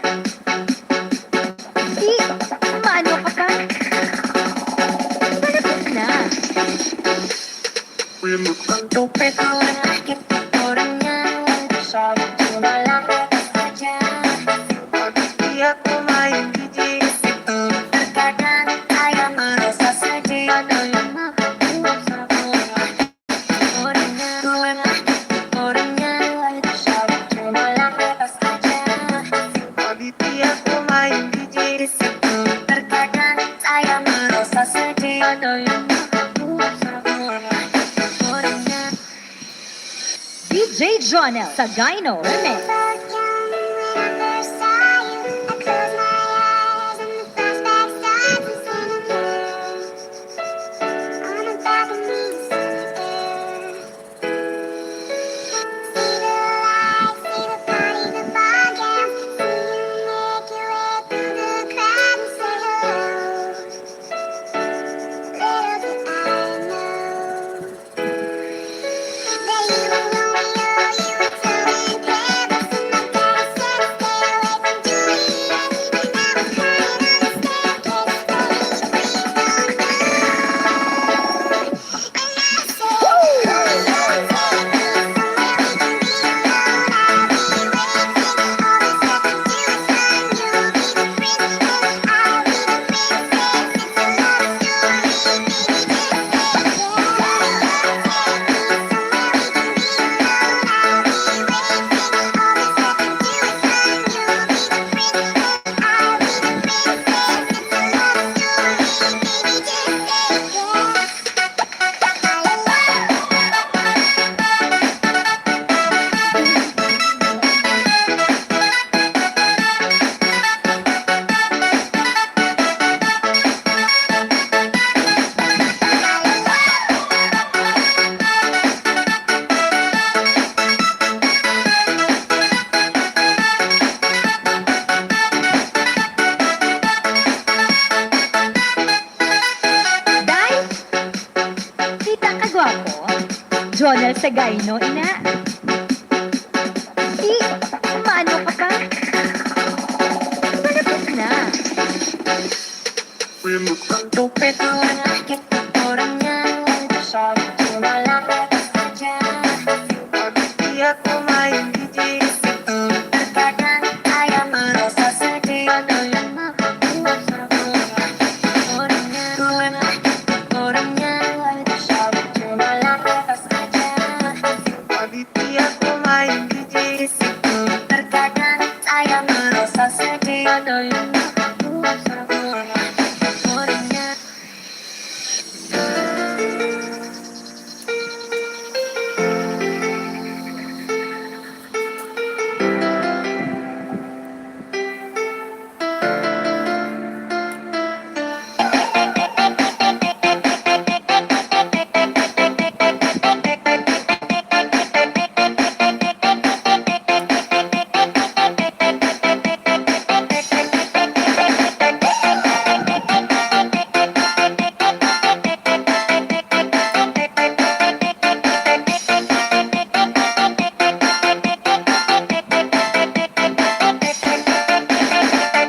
Di, maano ka pa? Malapit na. DJ Jonel sa Gyno Remix. Little did I know gwapo. Jonel Sagayno, ina. Maano ka pa? Malapit na.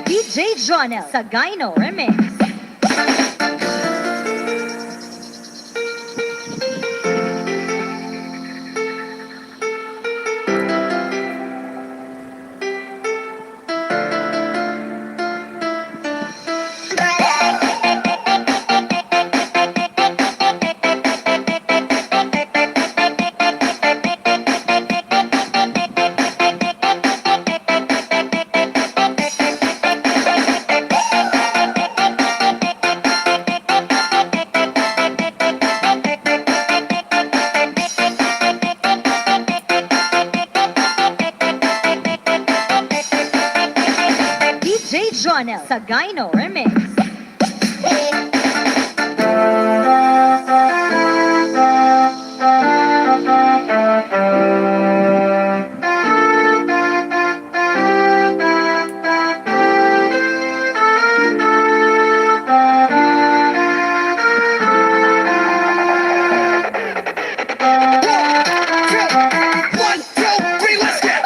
DJ Jonel Sagayno Remix. DJ Jonel Sagayno Remix. One, two, three, let's get.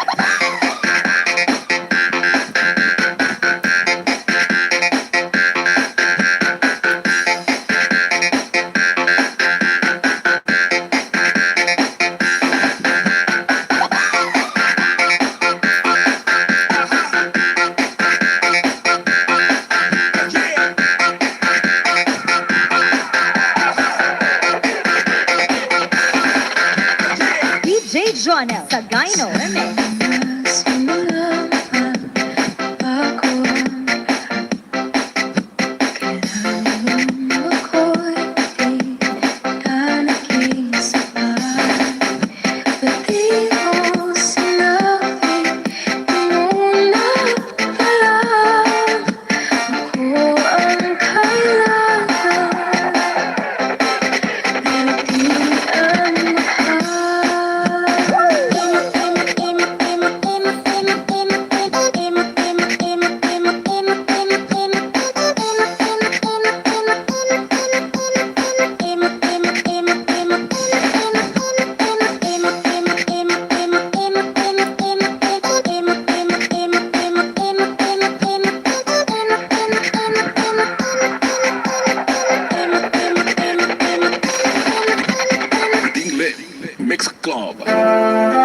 DJ Jonel Sagayno Remix. Mix Club. One,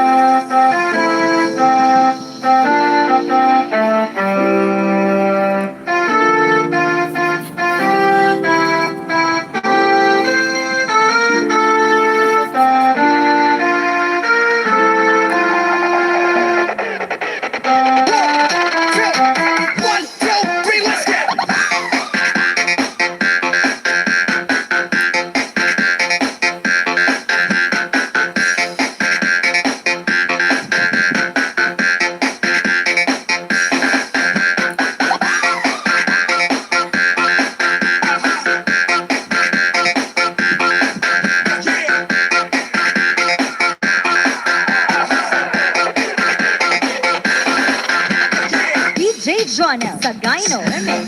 two, three, let's get. DJ Jonel Sagayno Remix.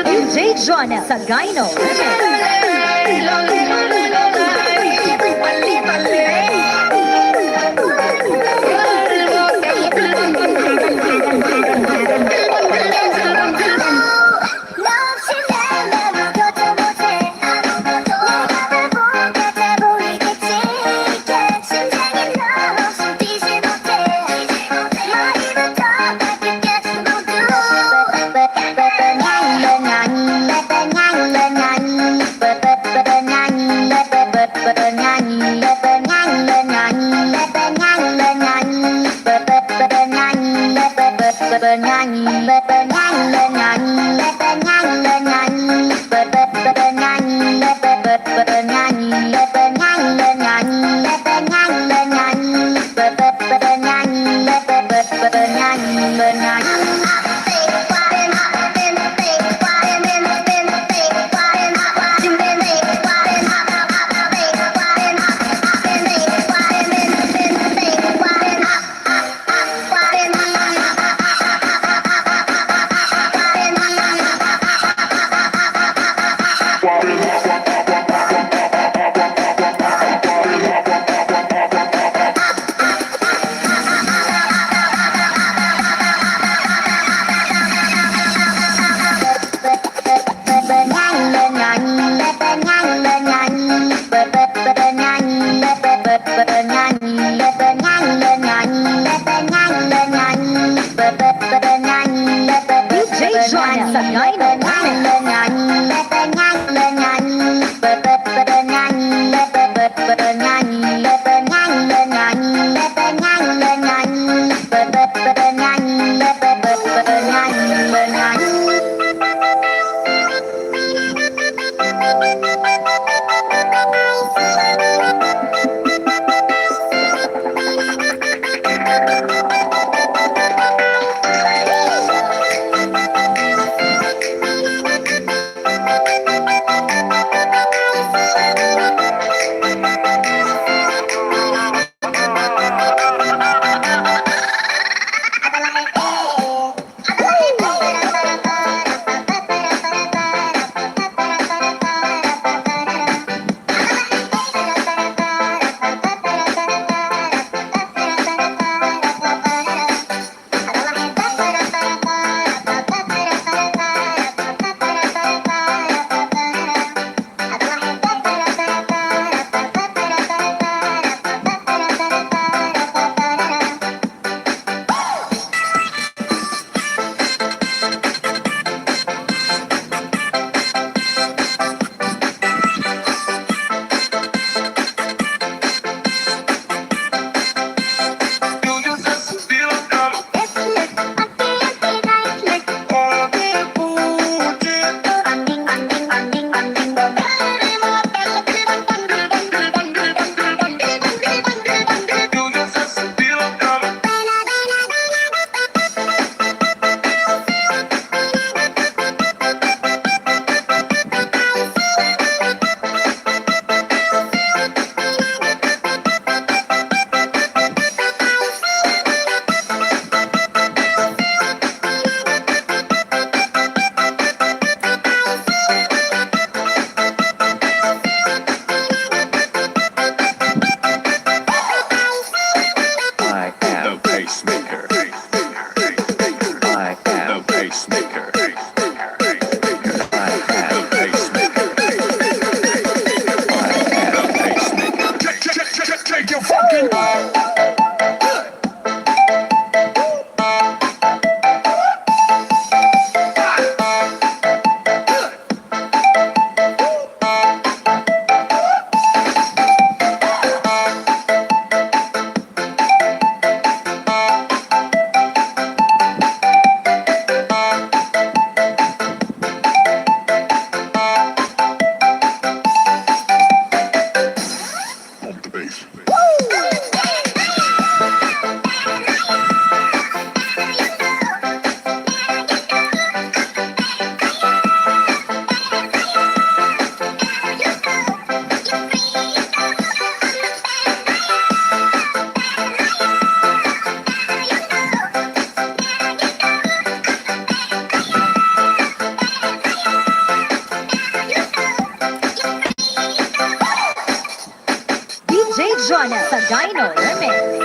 DJ Jonel Sagayno Remix. DJ Jonel Sagayno Remix. Jonah sa Dino Remix.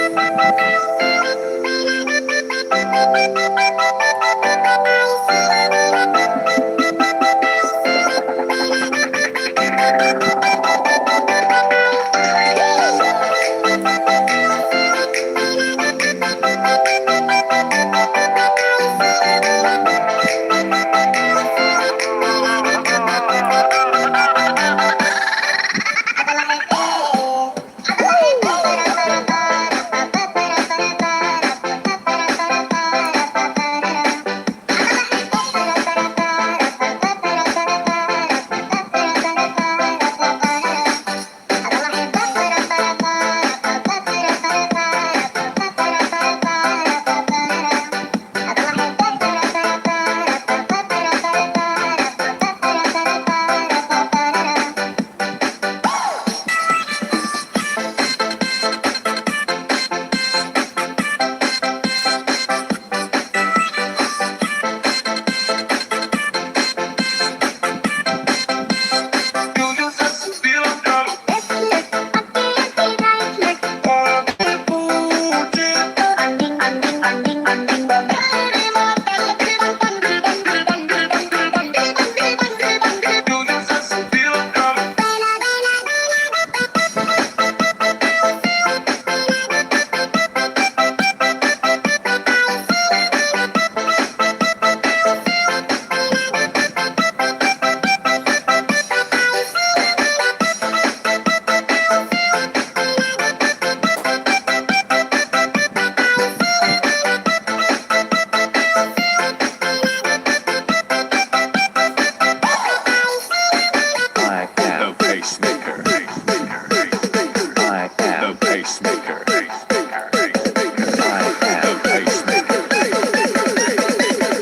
I am the pacemaker. I am the pacemaker. I am the pacemaker.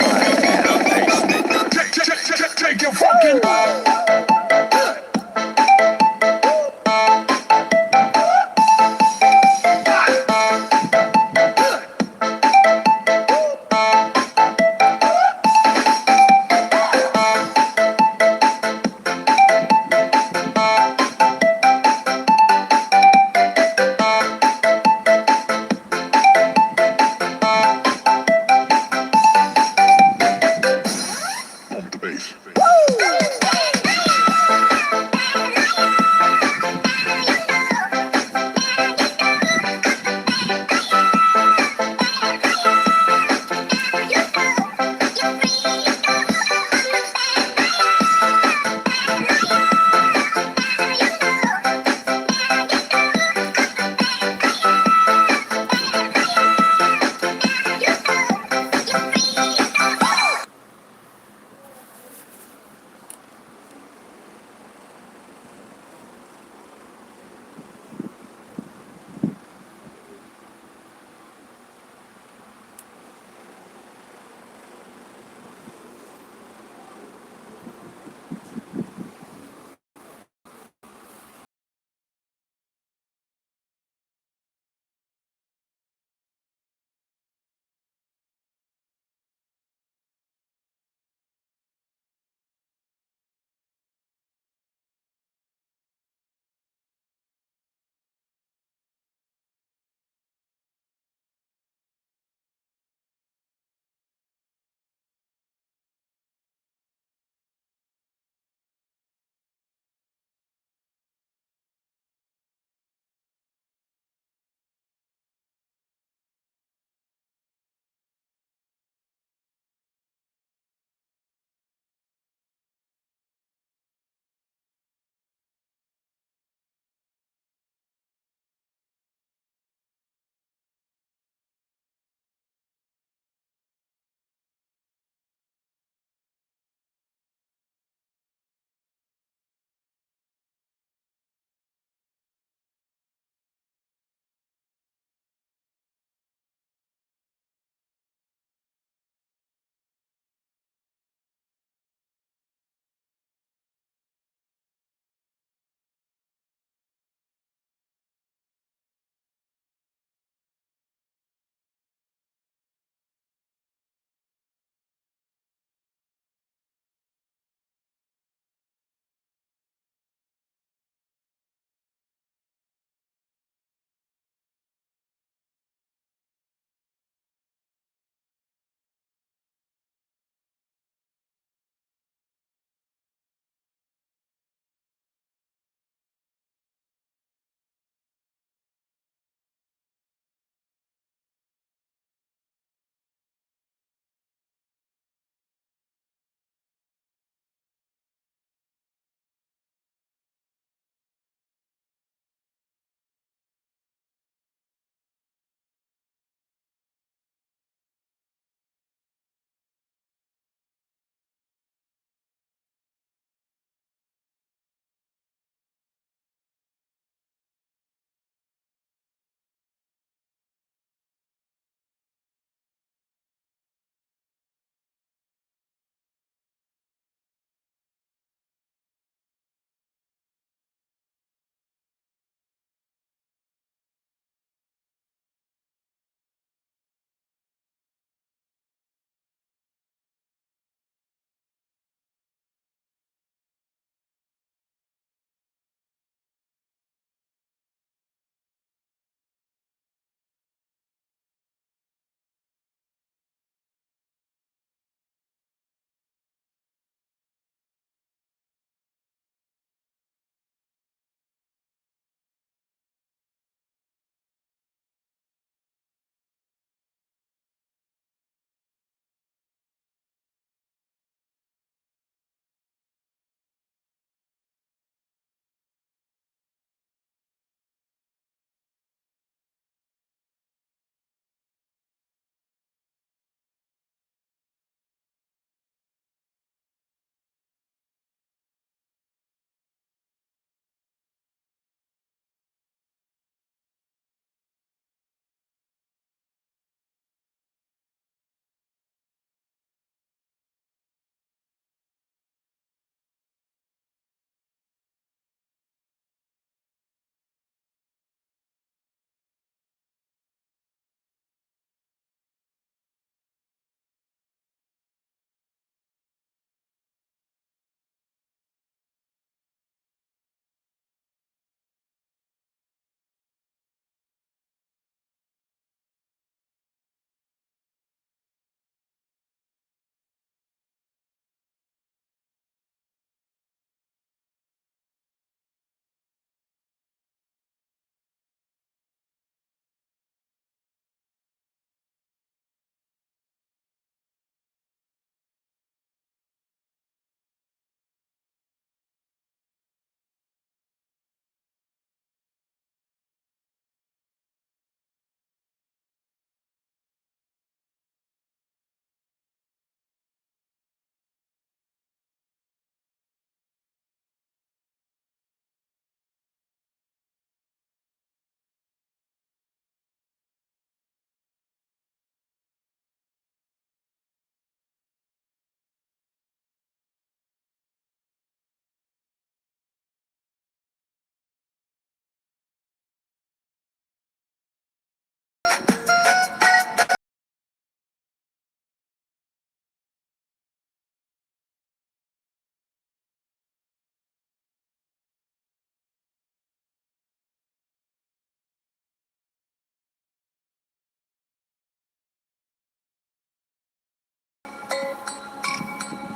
I am the pacemaker. Take your fucking. Pump the bass.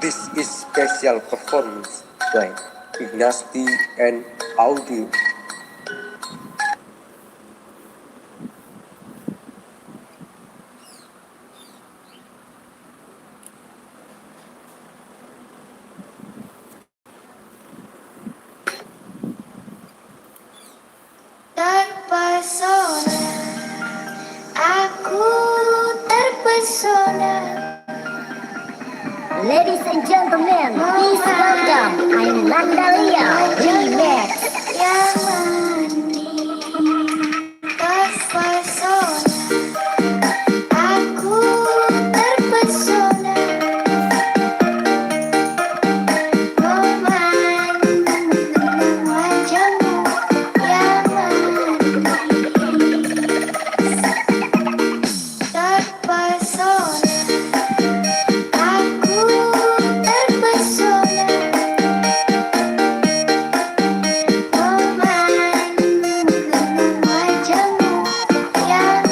This is special performance by Ignasti and Audio. Terpesona, aku terpesona. Ladies and gentlemen, please welcome I'm Nandalia Remix. Yang mandi terpesona, aku terpesona. Memandang wajahmu yang mandi terpesona. Aku terpesona, memandang wajahmu yang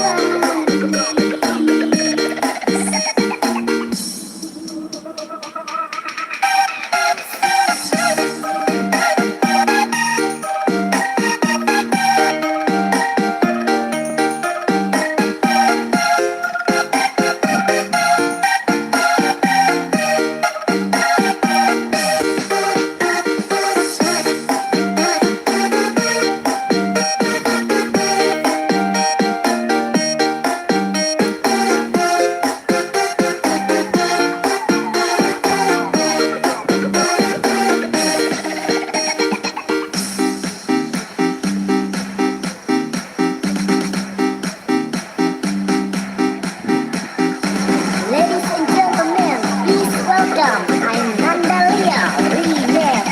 Ladies and gentlemen, please welcome I'm Nandalia Remix.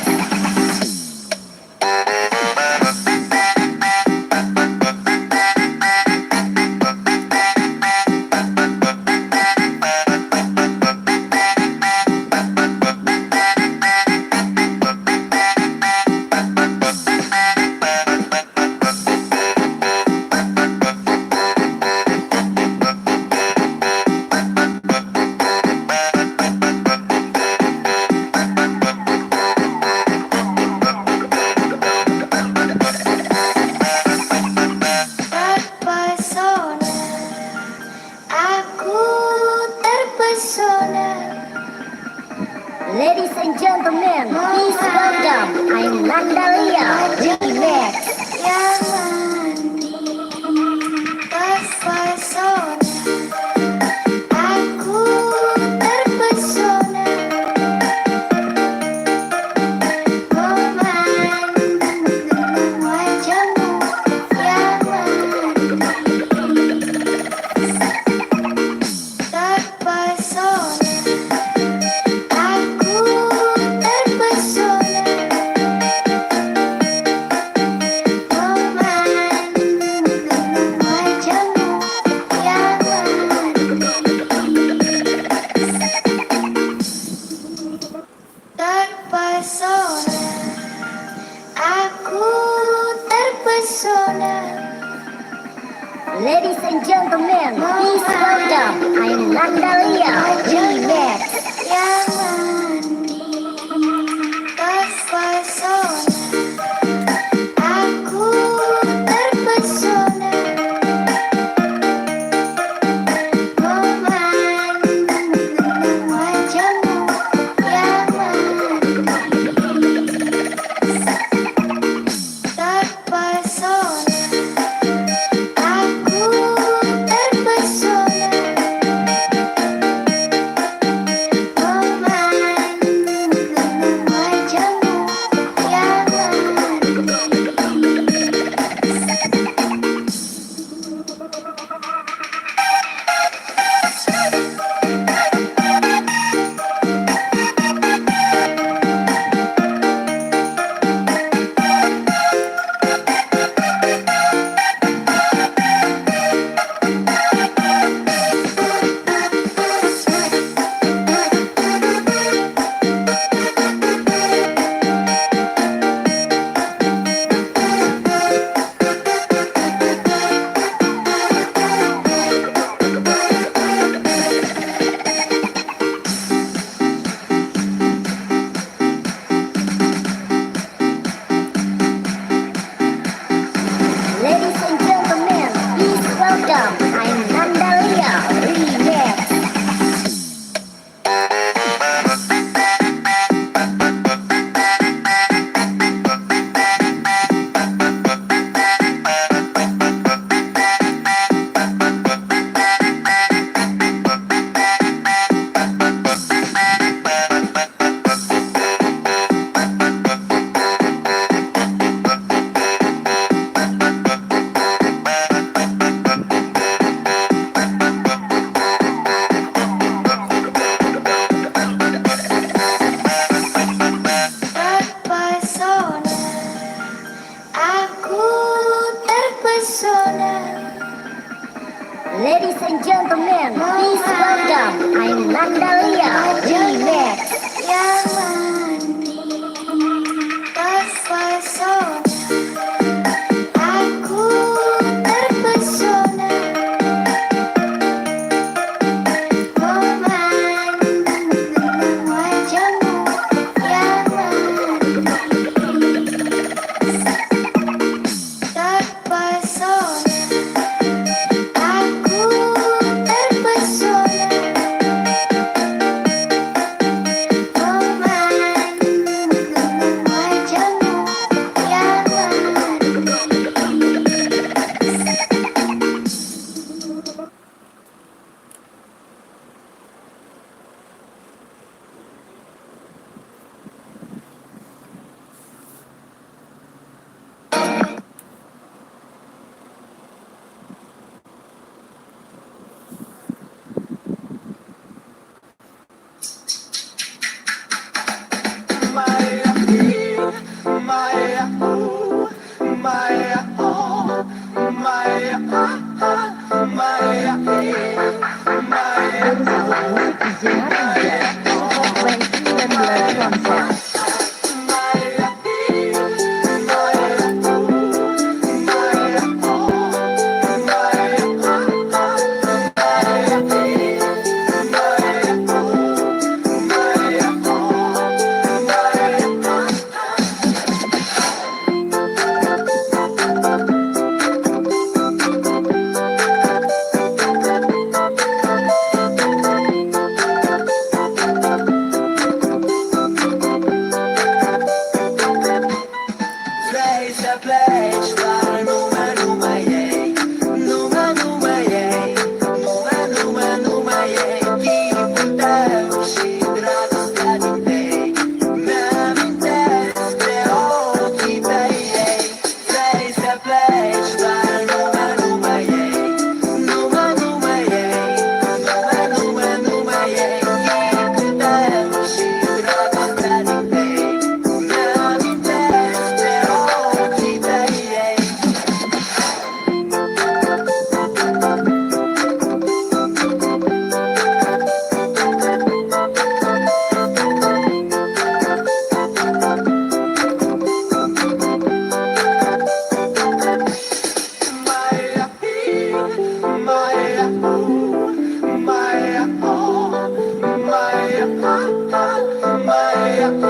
terpesona, aku terpesona. Ladies and gentlemen, please welcome I'm Nandalia Remix. Yang mandi terpesona, aku terpesona. Memandang wajahmu yang mandi terpesona. Aku terpesona, memandang wajahmu yang terpesona. Aku terpesona. Ladies and gentlemen, please welcome I'm Nandalia Remix. Yang mandi terpesona, aku terpesona. Memandang wajahmu yang mandi terpesona. Aku terpesona, memandang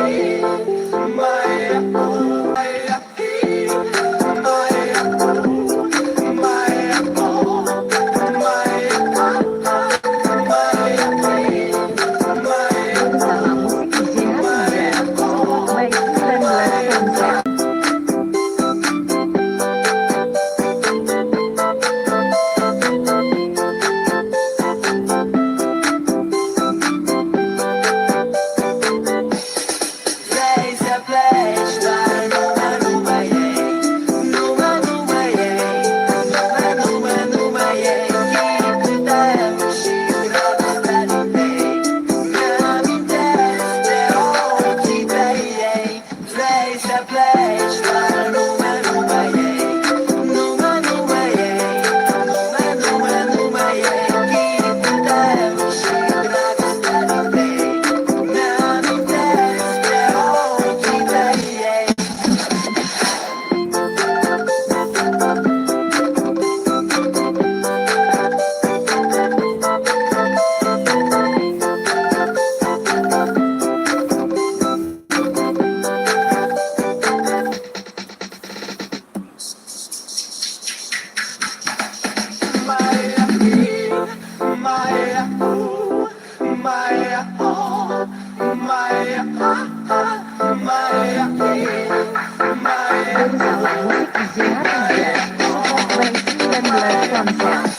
Bersama musik DJ Hamza, Spotify 19 Ponsel. Bersama musik DJ Hamza, Spotify 19 Ponsel.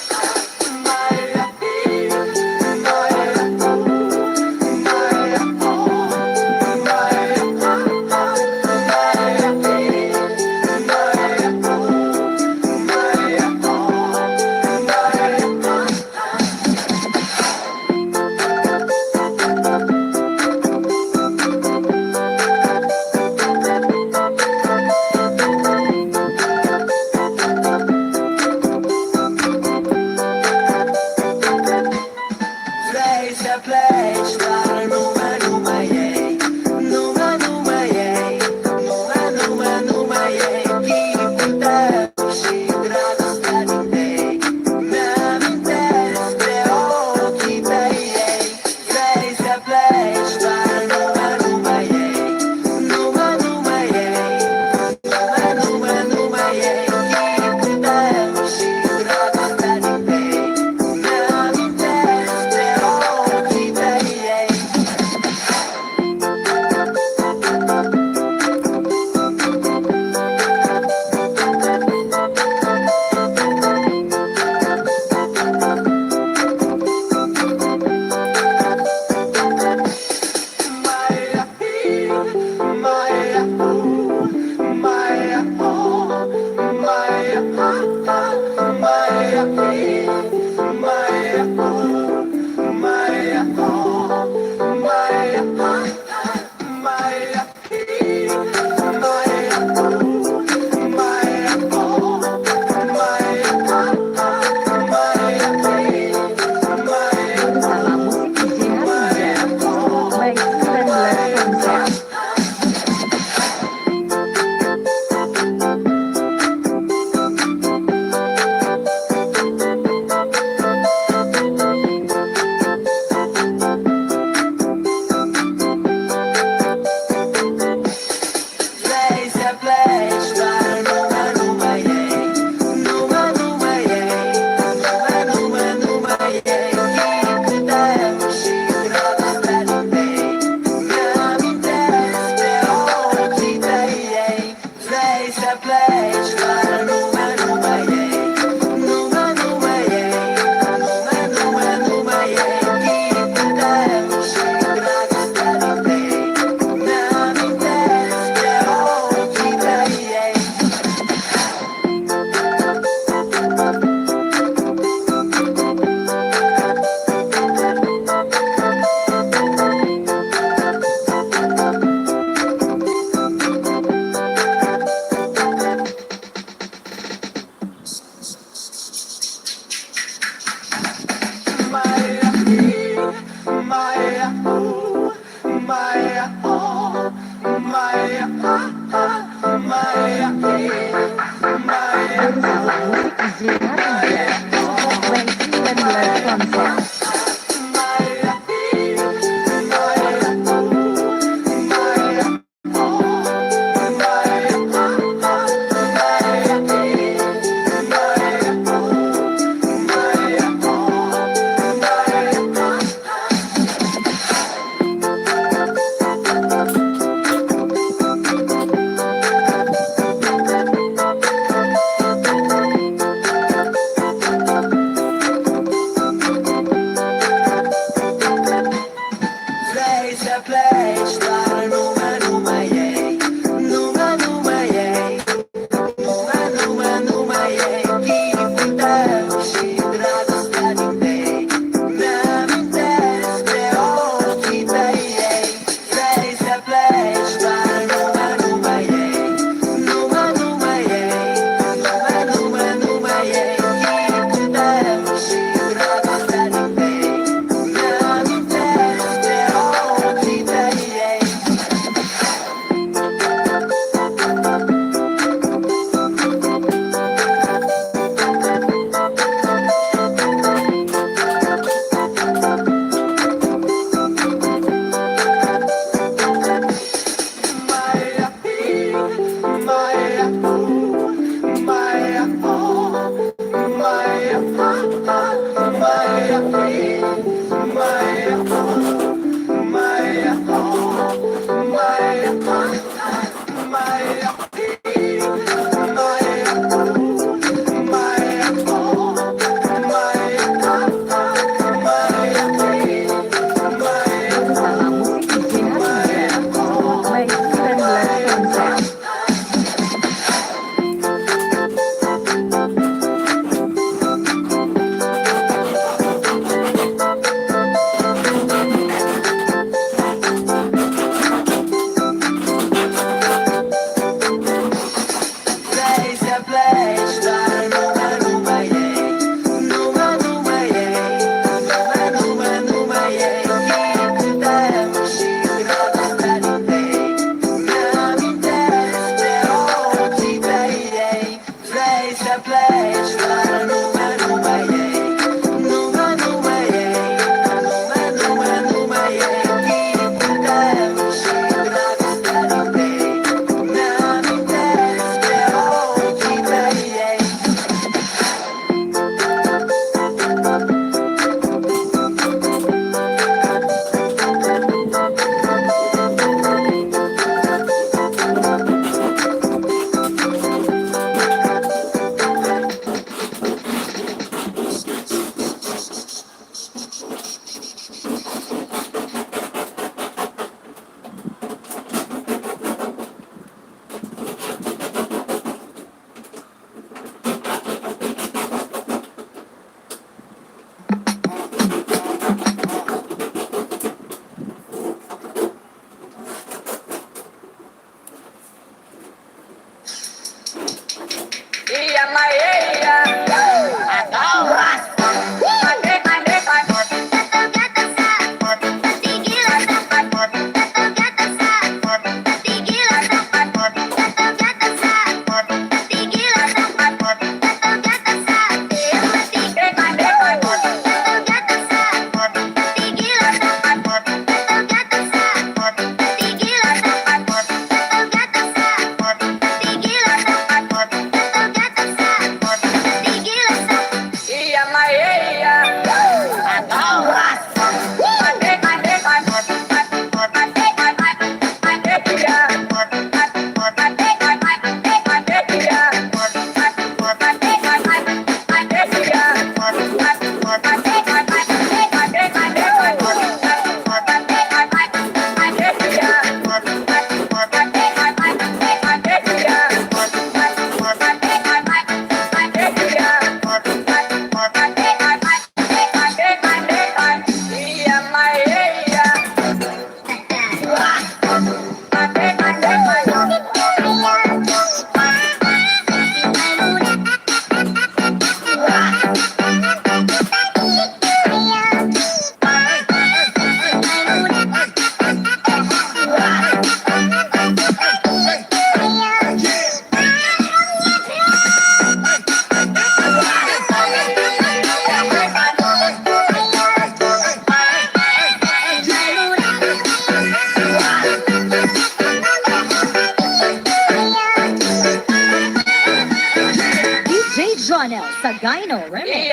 Sagayno Remix.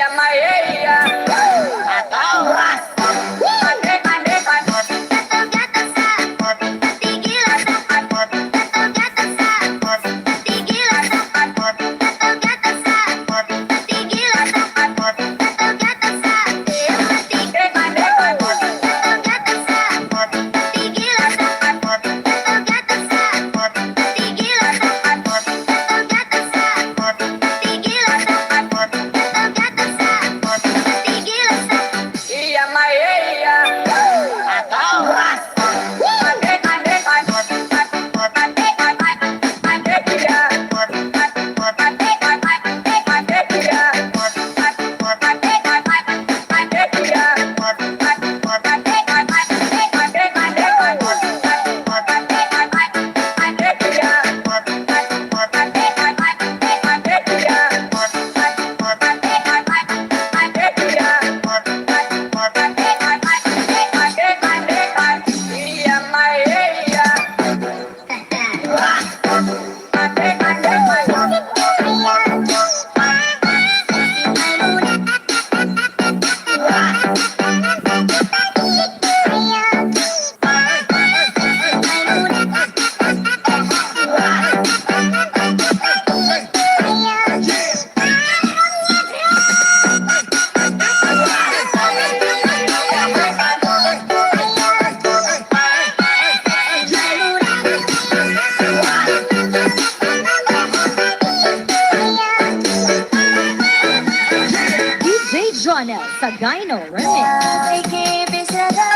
DJ Jonel Sagayno Remix. Say que besada,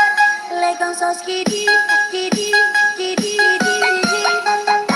like on sauce kitty, kitty, kitty, kitty.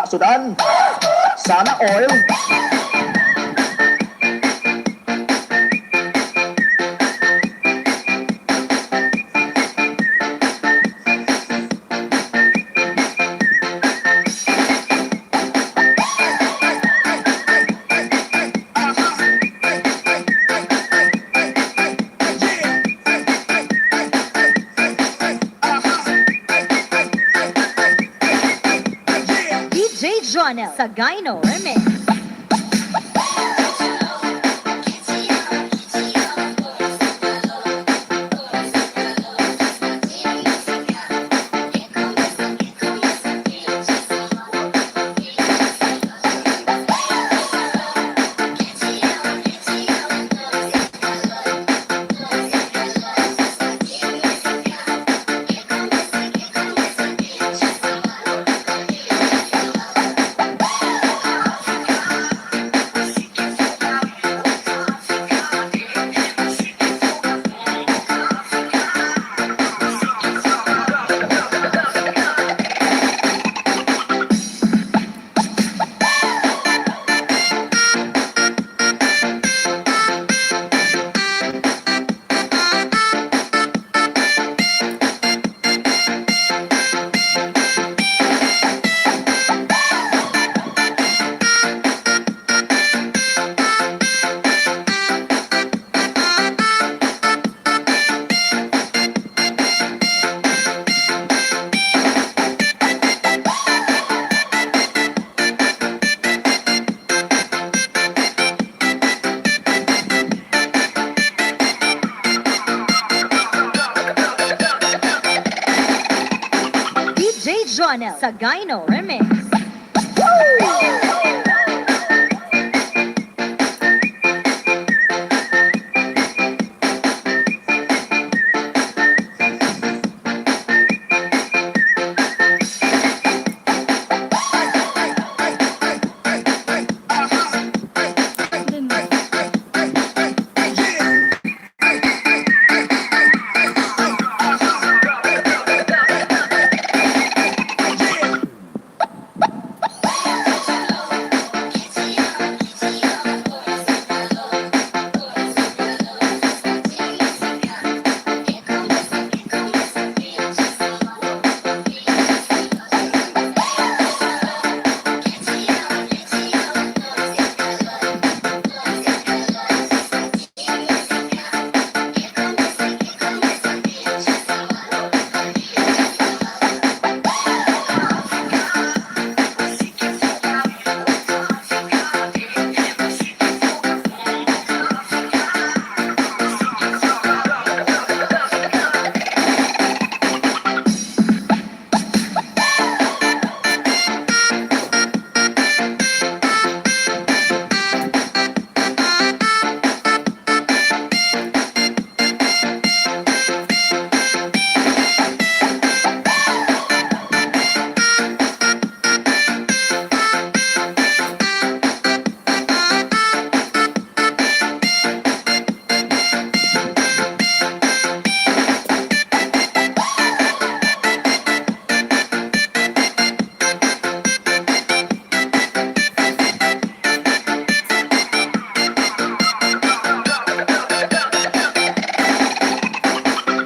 Sudan. Sana all. DJ Jonel Sagayno Remix. DJ Jonel Sagayno Remix.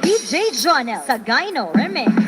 DJ Jonel Sagayno Remix.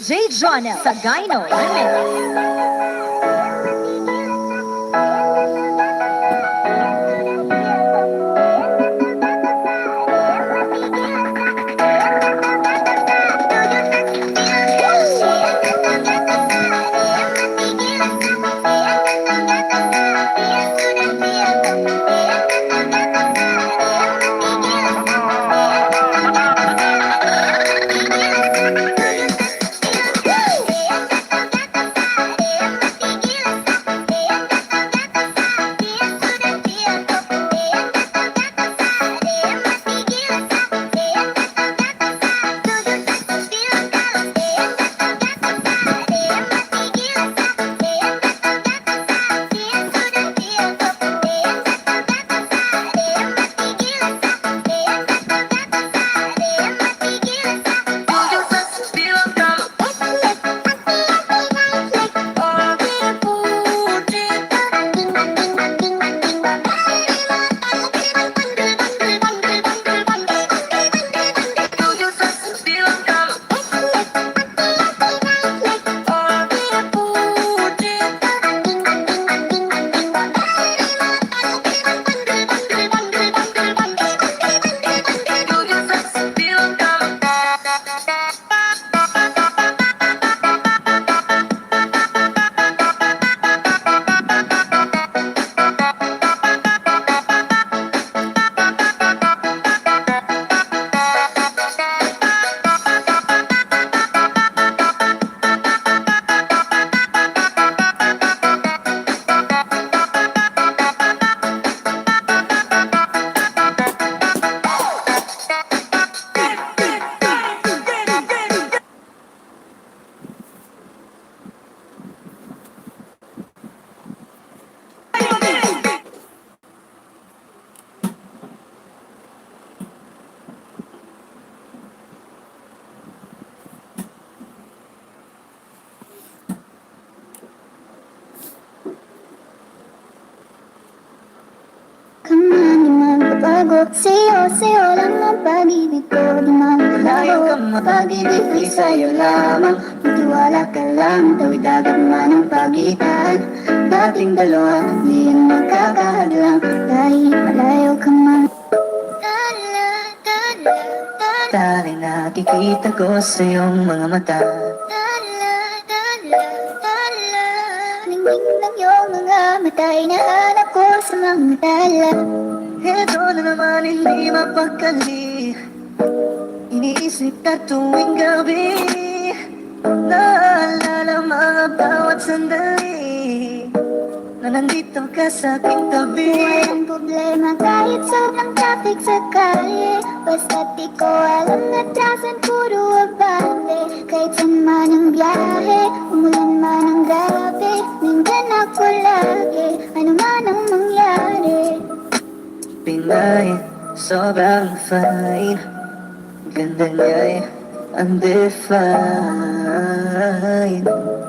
DJ Jonel sa Gyno Remix. Sa'yo lang ang pag-ibig ko, di maglaho. Pag-ibig ay sa'yo lamang, magtiwala ka lang, tawid agad man ang pagitan. Dating dalawa, di yan magkakahadlang, kahit malayo ka man. Dahil nakikita ko sa iyong mga mata. Ningning ng iyong mga mata, hinahanap ko sa mga tala. Ito na naman hindi mapagkali. Iniisip na tuwing gabi, naalala mga bawat sandali na nandito ka sa aking tabi. Walang problema kahit sobrang traffic sa kalye, basta't di ko alam at trasan puro abante. Kahit saan man ang biyahe, umulan man ang gabi, nandyan ako lagi, ano man ang mangyari. Pinay, sobrang fine, ganda niya'y undefined.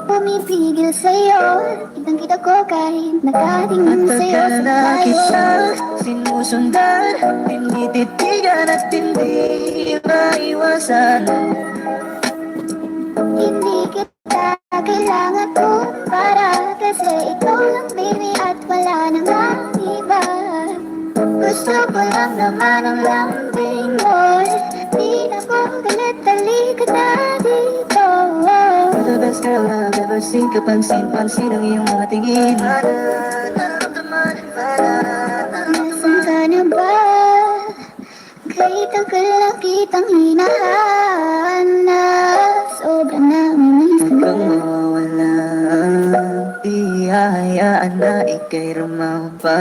Pumipigil sa'yo, kitang-kita ko kahit nakatingin sa'yo Matagal sa na tayo. kitang sinusundan, tinititigan at hindi maiwasan. Hindi kita kailangan ko para kasi ikaw lang baby at wala nang ang iba. Gusto ko lang naman ang lambing mo, di na ko galit, halika na dito. You're the best girl I've ever seen. Kapansin-pansin ang iyong mga tingin. Nasaan ka na ba? Kahit tagal na kitang hinahanap, sobrang namimiss ko. Hanggang mawala, di hahayaan na ika'y rumampa.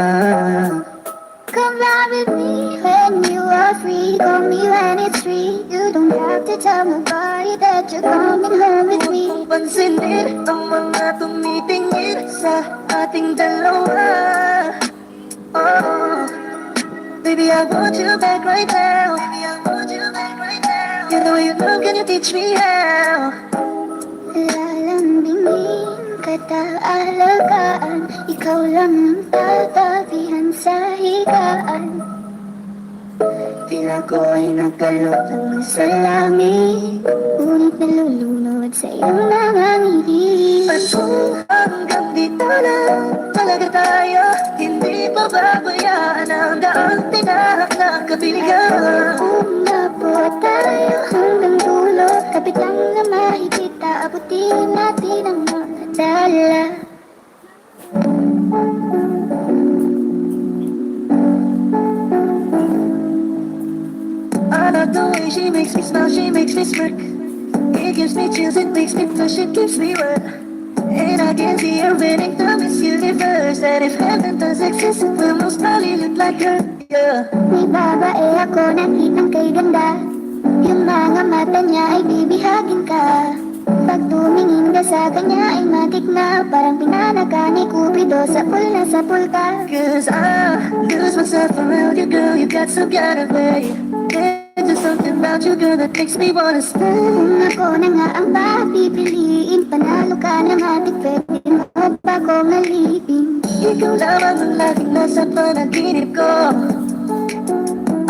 Come lie with me when you are free. Call me when it's free. You don't have to tell nobody that you're coming home with me. Pansinin ang mga tumitingin sa ating dalawa. Oh, baby, I want you back right now. You know you look and you teach me how. Lalambingin kataalagaan, ikaw lang ang tatabihan sa higaan. Tila ko ay nakalutang sa langit, ngunit nalulunod sa iyong mga ngiti. At kung hanggang dito lang talaga tayo, hindi pababayaan ang daang tinahak na kabiligan. Umabot tayo hanggang dulo, kapit lang na mahigit, aabutin natin ang mga dala. I love the way she makes me smile, she makes me smirk. It gives me chills, it makes me blush, it keeps me wet. And I can see her winning the Miss Universe. And if heaven does exist, it will most probably look like her, yeah. May babae ako na kitang kay ganda, yung mga mata niya ay bibihagin ka. Pag tumingin ka sa kanya ay matik na, parang pinanaga ni Cupido sa pool ka. Cause I lose myself around you, girl, you got some kind of way. There's just something about you, girl, that makes me wanna stay. Kung ako na nga ang papipiliin, panalo ka na matik, pwede mo ba kong alipin? Ikaw lamang ang laging nasa panaginip ko.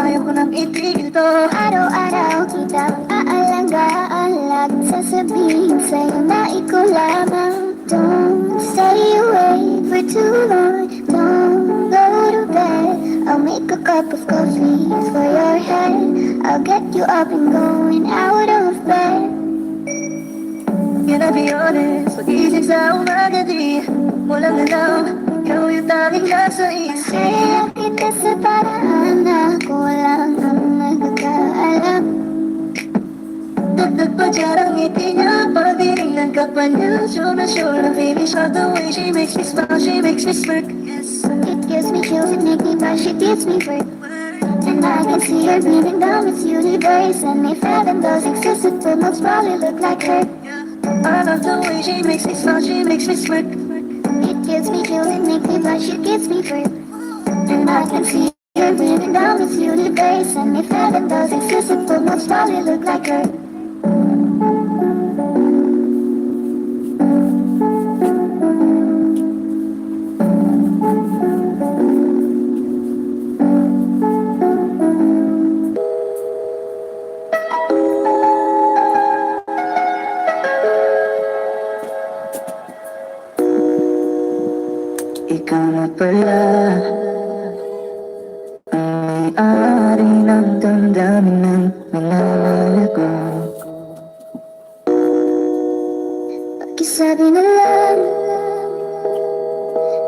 Ayaw ko nang itigil to. Araw-araw kitang aalagaan, laging sasabihin sa'yo na ikaw lamang. Don't stay away for too long, don't go to bed. I'll make a cup of coffee for your head, I'll get you up and going out of bed. Can I be honest? Pag-isip sa umaga di walang alam, ikaw yung tanging nasa isip. Kaya kita sa paraan na ako lang ang nagkakaalam. Dagdag pa dyan ang ngiti niya, pagdiringan ka pa niya. Sure na finish all the way she makes me smile, she makes me smirk. Yes. It gives me chills, it makes me blush, it gives me breath. And I can see her breathing down its universe. And if heaven does exist, it will most probably look like her. I love the way she makes me smile, she makes me smirk. It gives me chills, it makes me blush, it gives me breath. And I can see her breathing down its universe. And if heaven does exist, it will most probably look like her. Ikaw na pala ang may-ari ng damdamin ng mga malago. Pakisabi na lang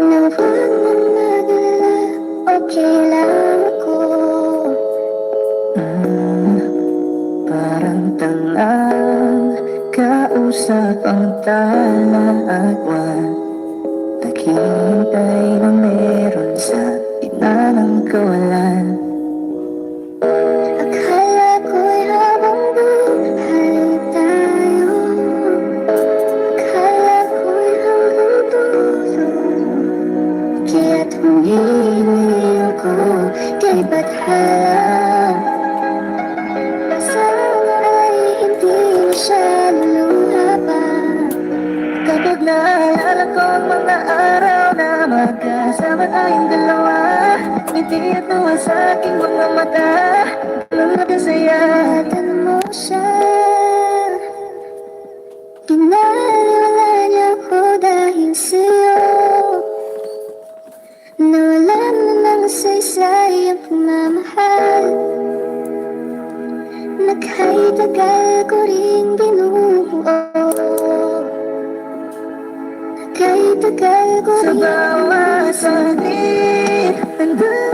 na huwag nang mag-alala, okay lang ako. Parang tangang kausap ang talagwan. Naghihintay na meron sa gitna ng kawalan. Akala ko'y habang buhay tayo, akala ko'y hanggang dulo. Kaya't humiling ako kay Bathala. Sana ay hindi na siya luluha pa. Kapag naalala ko ang mga araw na magkasama tayong dalawa, ngiti at tuwa sa aking mga mata, mga kasaya. Ingatan mo siya, ginaliwala niya ako dahil sa'yo. Nawalan na ng saysay ang pagmamahal, na kahit tagal ko rin binubuo. Kahit tagal ko Sa rin bawat saglit, nandun